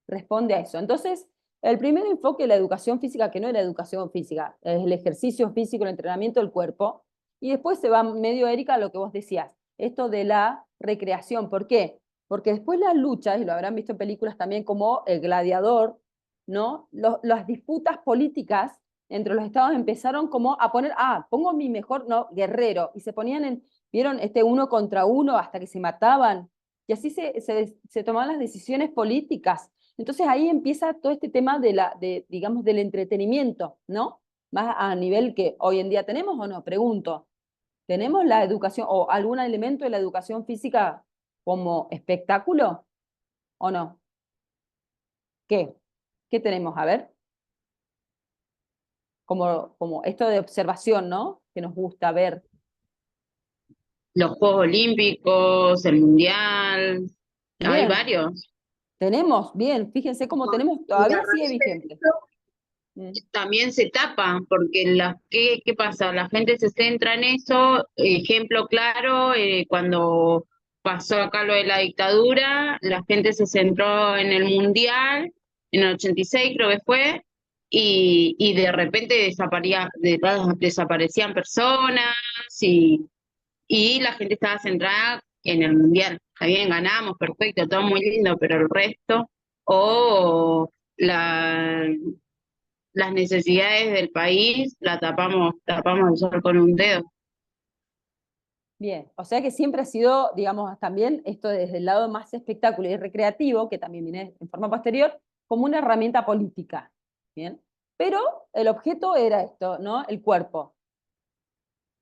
responde a eso. Entonces, el primer enfoque de la educación física, que no era educación física, es el ejercicio físico, el entrenamiento del cuerpo. Y después se va medio, Erika, a lo que vos decías, esto de la recreación. ¿Por qué? Porque después las luchas, y lo habrán visto en películas también como El Gladiador, ¿no? Las disputas políticas entre los estados empezaron como a poner, pongo mi mejor, no, guerrero, y se ponían vieron, uno contra uno hasta que se mataban, y así se tomaban las decisiones políticas. Entonces ahí empieza todo este tema digamos, del entretenimiento, ¿no? Más a nivel que hoy en día tenemos o no, pregunto. ¿Tenemos la educación o algún elemento de la educación física como espectáculo o no? ¿Qué? ¿Qué tenemos? A ver. Como esto de observación, ¿no? Que nos gusta ver. Los Juegos Olímpicos, el Mundial, hay Bien, varios. tenemos, bien, fíjense cómo tenemos, Y a todavía sigue raíz de vigente. eso Mm. también se tapa, porque ¿qué pasa? La gente se centra en eso. Ejemplo claro, cuando pasó acá lo de la dictadura, la gente se centró en el Mundial, en el 86 creo que fue, y de repente desaparecían personas y la gente estaba centrada en el Mundial. Está bien, ganamos, perfecto, todo muy lindo, pero el resto, o las necesidades del país, tapamos el sol con un dedo. Bien, o sea que siempre ha sido, digamos, también esto desde el lado más espectáculo y recreativo, que también viene en forma posterior, como una herramienta política, ¿bien? Pero el objeto era esto, ¿no? El cuerpo.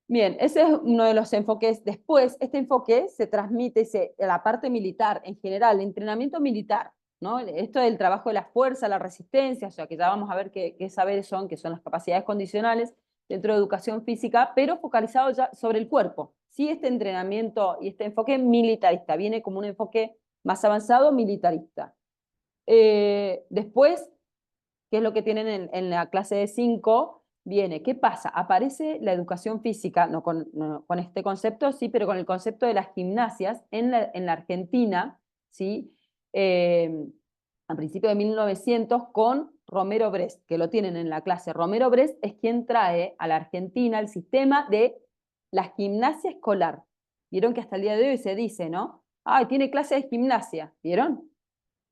Bien, ese es uno de los enfoques. Después, este enfoque se transmite a la parte militar, en general, el entrenamiento militar, ¿no? Esto del trabajo de la fuerza, la resistencia, o sea, que ya vamos a ver qué saberes son, que son las capacidades condicionales dentro de educación física, pero focalizado ya sobre el cuerpo. Sí, este entrenamiento y este enfoque militarista, viene como un enfoque más avanzado militarista. Después, ¿qué es lo que tienen en la clase de 5? Viene, ¿qué pasa? Aparece la educación física, no con este concepto, sí, pero con el concepto de las gimnasias en la Argentina, ¿sí? A principios de 1900 con Romero Brest, que lo tienen en la clase. Romero Brest es quien trae a la Argentina el sistema de la gimnasia escolar. Vieron que hasta el día de hoy se dice, ¿no? Ay, tiene clase de gimnasia, ¿vieron?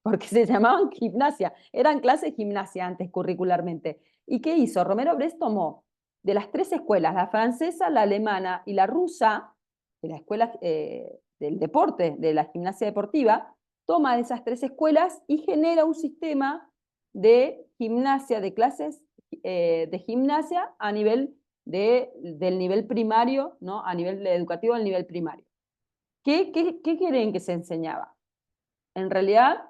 Porque se llamaban gimnasia, eran clases de gimnasia antes curricularmente. ¿Y qué hizo? Romero Brest tomó de las 3 escuelas, la francesa, la alemana y la rusa, de la escuela del deporte, de la gimnasia deportiva, toma esas 3 escuelas y genera un sistema de gimnasia, de clases de gimnasia a nivel del nivel primario, ¿no? A nivel educativo del nivel primario. ¿Qué creen que se enseñaba? En realidad,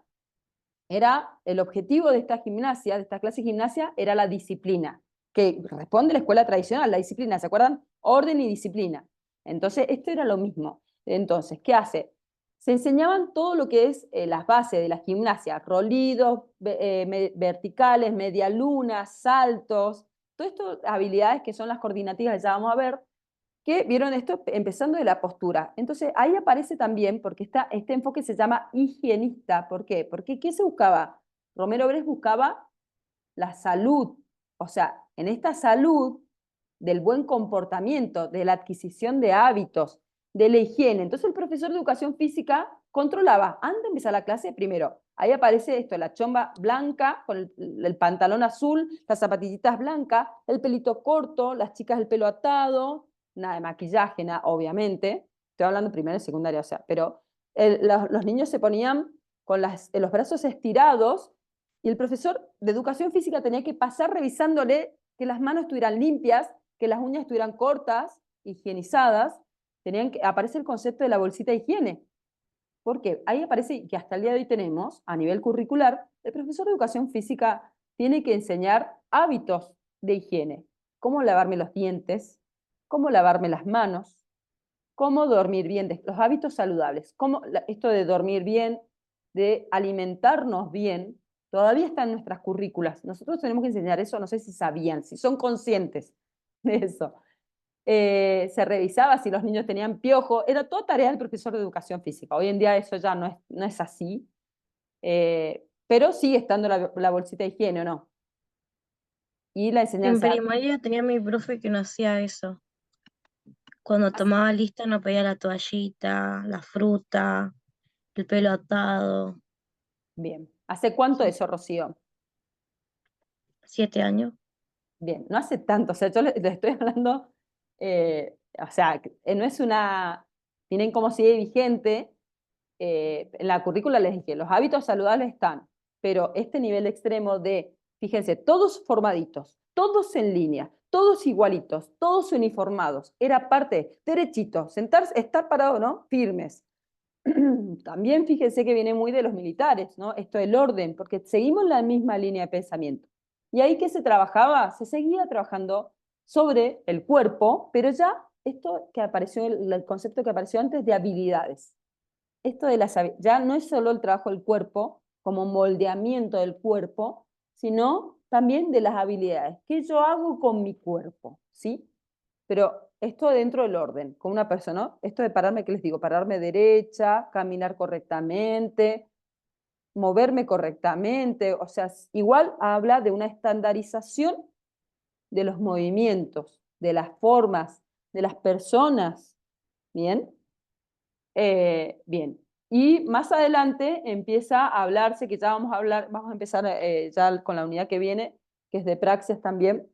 el objetivo de esta gimnasia, de esta clase de gimnasia, era la disciplina, que responde a la escuela tradicional, la disciplina, ¿se acuerdan? Orden y disciplina. Entonces, esto era lo mismo. Entonces, ¿qué hace? Se enseñaban todo lo que es las bases de la gimnasia, rolidos, verticales, medialunas, saltos, todas estas habilidades que son las coordinativas, ya vamos a ver, que vieron esto empezando de la postura. Entonces ahí aparece también, porque este enfoque se llama higienista. ¿Por qué? Porque ¿qué se buscaba? Romero Brest buscaba la salud, o sea, en esta salud del buen comportamiento, de la adquisición de hábitos, de la higiene. Entonces el profesor de educación física controlaba, antes de empezar la clase, primero, ahí aparece esto, la chomba blanca, con el pantalón azul, las zapatillitas blancas, el pelito corto, las chicas el pelo atado, nada de maquillaje, nada, obviamente, estoy hablando primero y secundaria, o sea, pero los niños se ponían con los brazos estirados y el profesor de educación física tenía que pasar revisándole que las manos estuvieran limpias, que las uñas estuvieran cortas, higienizadas. Aparece el concepto de la bolsita de higiene. Porque ahí aparece que hasta el día de hoy tenemos, a nivel curricular, el profesor de educación física tiene que enseñar hábitos de higiene. Cómo lavarme los dientes, cómo lavarme las manos, cómo dormir bien, los hábitos saludables. Esto de dormir bien, de alimentarnos bien, todavía está en nuestras currículas. Nosotros tenemos que enseñar eso, no sé si sabían, si son conscientes de eso. Se revisaba si los niños tenían piojo, era toda tarea del profesor de educación física. Hoy en día eso ya no es así, pero sigue estando la bolsita de higiene, ¿o no? Y la En enseñanza. primaria tenía mi profe que no hacía eso. Cuando tomaba lista no pedía la toallita, la fruta, el pelo atado. Bien. ¿Hace cuánto eso, Rocío? 7 años. Bien, no hace tanto, o sea, yo les estoy hablando, o sea, no es miren cómo sigue vigente, en la currícula les dije, los hábitos saludables están, pero este nivel extremo fíjense, todos formaditos, todos en línea, todos igualitos, todos uniformados, era parte, derechito, sentarse, estar parado, ¿no? Firmes. También fíjense que viene muy de los militares, ¿no? Esto del orden, porque seguimos la misma línea de pensamiento. Y ahí que se trabajaba, se seguía trabajando sobre el cuerpo, pero ya esto que apareció, el concepto que apareció antes de habilidades. Esto de ya no es solo el trabajo del cuerpo, como moldeamiento del cuerpo, sino también de las habilidades. ¿Qué yo hago con mi cuerpo? ¿Sí? Pero esto dentro del orden, con una persona, ¿no? Esto de pararme, ¿qué les digo? Pararme derecha, caminar correctamente, moverme correctamente, o sea, igual habla de una estandarización de los movimientos, de las formas, de las personas, ¿bien? Bien. Y más adelante empieza a hablarse, que ya vamos a empezar ya con la unidad que viene, que es de praxis también,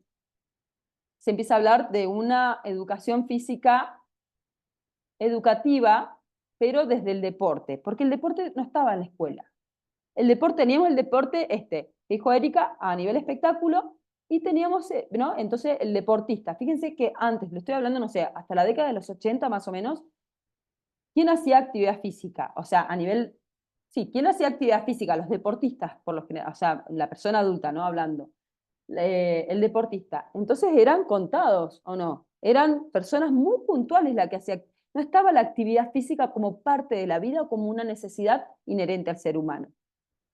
se empieza a hablar de una educación física educativa, pero desde el deporte, porque el deporte no estaba en la escuela. El deporte, teníamos el deporte, que dijo Erika, a nivel espectáculo, y teníamos, ¿no? Entonces el deportista. Fíjense que antes, lo estoy hablando, no sé, hasta la década de los 80 más o menos, ¿quién hacía actividad física? O sea, a nivel, sí, ¿quién hacía actividad física? Los deportistas, por lo general, o sea, la persona adulta, ¿no? Hablando. El deportista. Entonces eran contados, ¿o no? Eran personas muy puntuales las que hacían. No estaba la actividad física como parte de la vida o como una necesidad inherente al ser humano.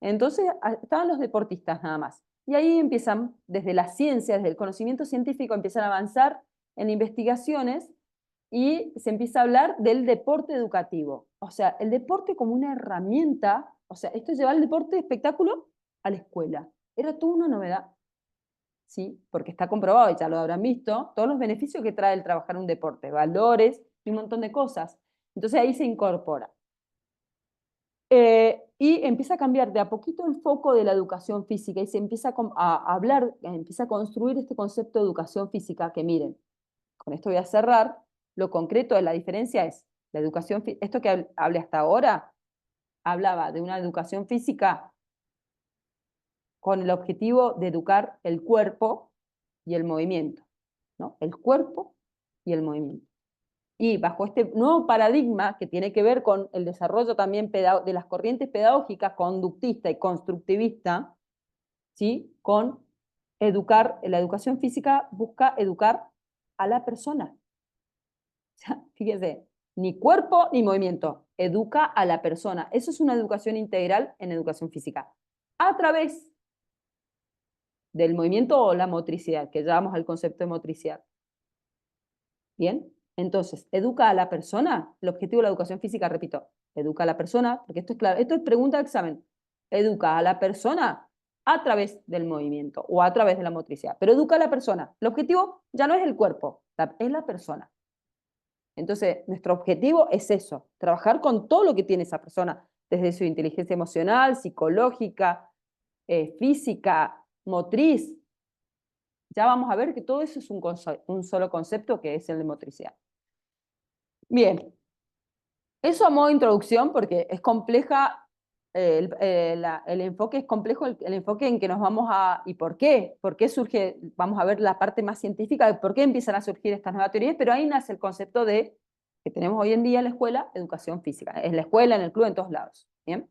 Entonces estaban los deportistas nada más. Y ahí empiezan, desde la ciencia, desde el conocimiento científico, empiezan a avanzar en investigaciones y se empieza a hablar del deporte educativo. O sea, el deporte como una herramienta, o sea, esto es llevar el deporte de espectáculo a la escuela. Era toda una novedad, ¿sí? Porque está comprobado, y ya lo habrán visto, todos los beneficios que trae el trabajar un deporte, valores y un montón de cosas. Entonces ahí se incorpora. Y empieza a cambiar de a poquito el foco de la educación física y se empieza a hablar, empieza a construir este concepto de educación física que miren, con esto voy a cerrar, lo concreto de la diferencia es, la educación, esto que hablé hasta ahora, hablaba de una educación física con el objetivo de educar el cuerpo y el movimiento, ¿no? El cuerpo y el movimiento. Y bajo este nuevo paradigma que tiene que ver con el desarrollo también de las corrientes pedagógicas conductista y constructivista, ¿sí? Con educar, la educación física busca educar a la persona. O sea, fíjese, ni cuerpo ni movimiento, educa a la persona. Eso es una educación integral en educación física. A través del movimiento o la motricidad, que llevamos al concepto de motricidad. Bien, entonces, educa a la persona. El objetivo de la educación física, repito, educa a la persona, porque esto es claro, esto es pregunta de examen. Educa a la persona a través del movimiento o a través de la motricidad, pero educa a la persona. El objetivo ya no es el cuerpo, es la persona. Entonces, nuestro objetivo es eso, trabajar con todo lo que tiene esa persona, desde su inteligencia emocional, psicológica, física, motriz. Ya vamos a ver que todo eso es un solo concepto que es el de motricidad. Bien, eso a modo de introducción porque es compleja, el enfoque es complejo, el enfoque en que nos vamos a... ¿Y por qué? ¿Por qué surge? Vamos a ver la parte más científica de por qué empiezan a surgir estas nuevas teorías, pero ahí nace el concepto de que tenemos hoy en día en la escuela, educación física. En la escuela, en el club, en todos lados. ¿Bien?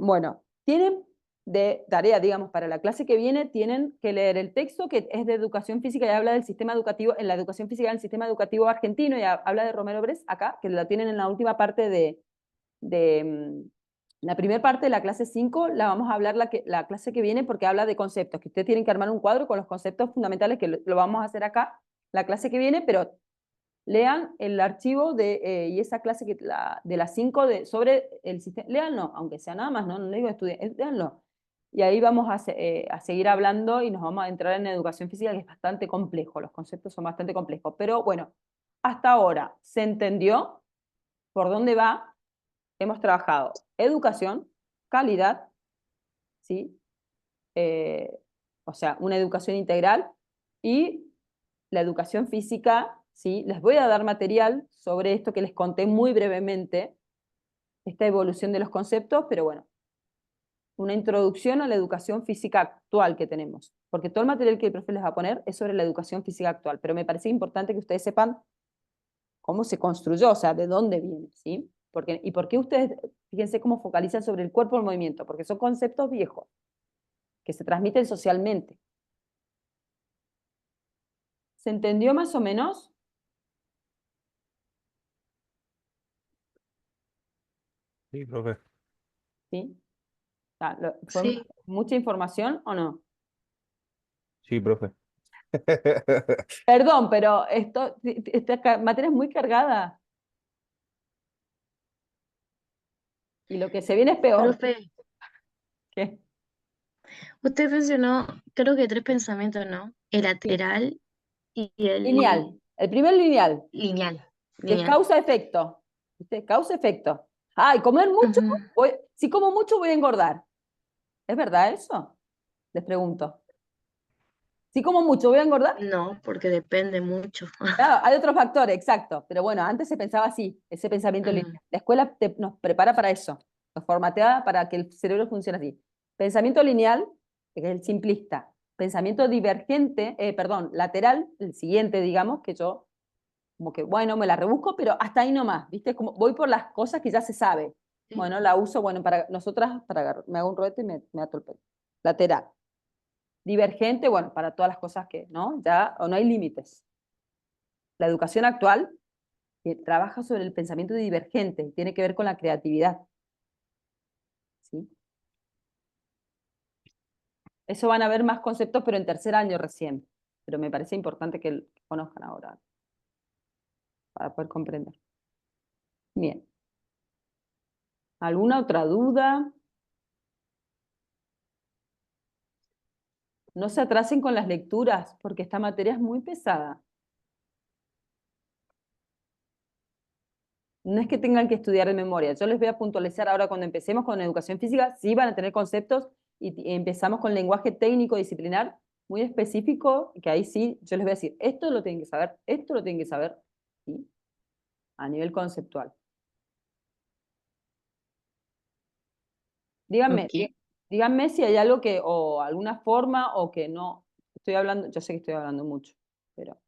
Bueno, tienen de tarea, digamos, para la clase que viene, tienen que leer el texto que es de educación física y habla del sistema educativo, en la educación física del sistema educativo argentino, y habla de Romero Bres acá, que la tienen en la última parte de la primera parte de la clase 5, la vamos a hablar la clase que viene porque habla de conceptos, que ustedes tienen que armar un cuadro con los conceptos fundamentales, que lo vamos a hacer acá, la clase que viene, pero lean el archivo y esa clase de las 5 sobre el sistema, léanlo, aunque sea nada más, no le digo estudien, léanlo. Y ahí vamos a seguir hablando y nos vamos a entrar en educación física, que es bastante complejo, los conceptos son bastante complejos. Pero bueno, hasta ahora, ¿se entendió por dónde va? Hemos trabajado educación, calidad, ¿sí? O sea, una educación integral y la educación física, ¿sí? Les voy a dar material sobre esto que les conté muy brevemente, esta evolución de los conceptos, pero bueno, una introducción a la educación física actual que tenemos, porque todo el material que el profe les va a poner es sobre la educación física actual, pero me parece importante que ustedes sepan cómo se construyó, o sea, de dónde viene, ¿sí? ¿Y por qué ustedes, fíjense cómo focalizan sobre el cuerpo y el movimiento? Porque son conceptos viejos, que se transmiten socialmente. ¿Se entendió más o menos? Sí, profe. ¿Sí? ¿Fue Sí. mucha información o no? Sí, profe. Perdón, pero esta materia es muy cargada. Y lo que se viene es peor. Profe, ¿Qué? usted mencionó, creo que 3 pensamientos, ¿no? El Sí. lateral y el Lineal. El primer lineal, lineal. que es causa-efecto. ¿Viste? Causa-efecto. Ay, comer mucho, Ujú. si como mucho voy a engordar. ¿Es verdad eso? Les pregunto. Sí, como mucho, voy a engordar. No, porque depende mucho. Claro, hay otros factores, exacto. Pero bueno, antes se pensaba así, ese pensamiento lineal. La escuela nos prepara para eso, nos formatea para que el cerebro funcione así. Pensamiento lineal, que es el simplista. Pensamiento divergente, perdón, lateral, el siguiente, digamos, que yo como que, bueno, me la rebusco, pero hasta ahí nomás, ¿viste? Como voy por las cosas que ya se sabe. Bueno, la uso, bueno, para nosotras, para agarrar, me hago un rolete y me ato el pelo. Lateral. Divergente, bueno, para todas las cosas que, ¿no? Ya, o no hay límites. La educación actual trabaja sobre el pensamiento divergente y tiene que ver con la creatividad. ¿Sí? Eso van a ver más conceptos, pero en tercer año recién. Pero me parece importante que conozcan ahora para poder comprender. Bien. ¿Alguna otra duda? No se atrasen con las lecturas, porque esta materia es muy pesada. No es que tengan que estudiar de memoria. Yo les voy a puntualizar ahora cuando empecemos con educación física, sí van a tener conceptos y empezamos con lenguaje técnico disciplinar muy específico, que ahí sí yo les voy a decir, esto lo tienen que saber, esto lo tienen que saber, ¿sí? A nivel conceptual. Díganme, Ok. díganme si hay algo que, o alguna forma, o que no. Estoy hablando, yo sé que estoy hablando mucho, pero...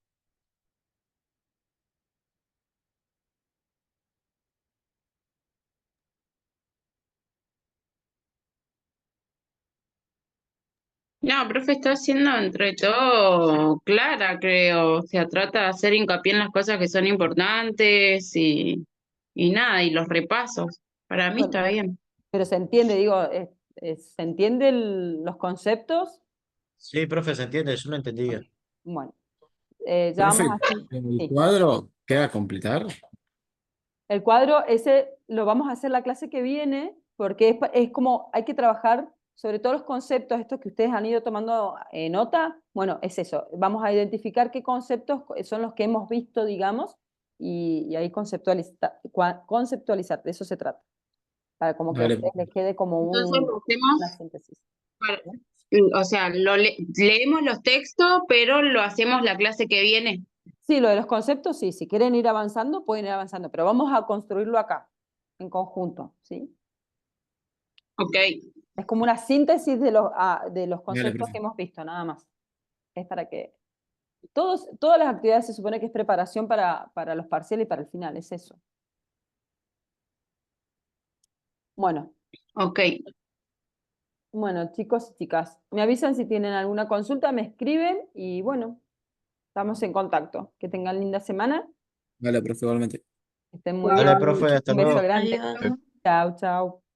No, profe, está siendo entre todo clara, creo. O sea, trata de hacer hincapié en las cosas que son importantes y nada, y los repasos. Para mí Bueno, está bien. pero se entiende, digo, ¿se entienden los conceptos? Sí, profe, se entiende, yo no entendía. Bueno, ya vamos Profe, a hacer, ¿el sí. cuadro queda completar? El cuadro ese lo vamos a hacer la clase que viene, porque es como hay que trabajar sobre todos los conceptos, estos que ustedes han ido tomando nota. Bueno, es eso, vamos a identificar qué conceptos son los que hemos visto, digamos, y ahí conceptualizar, de eso se trata, para como que a Dale, ustedes profe. les quede como Entonces lo una hacemos, síntesis. ¿Sí? o sea, leemos los textos, pero lo hacemos la clase que viene. Sí, lo de los conceptos, sí, si quieren ir avanzando, pueden ir avanzando, pero vamos a construirlo acá, en conjunto, ¿sí? Ok, Es como una síntesis de los Dale, conceptos profe. que hemos visto, nada más. Es para que... todas las actividades se supone que es preparación para los parciales y para el final, es eso. Bueno, ok. bueno, chicos y chicas, me avisan si tienen alguna consulta, me escriben y bueno, estamos en contacto. Que tengan linda semana, Dale, profe, igualmente. que estén muy Dale, bien. profe, hasta Un beso luego. grande. Adiós. Chao, chao.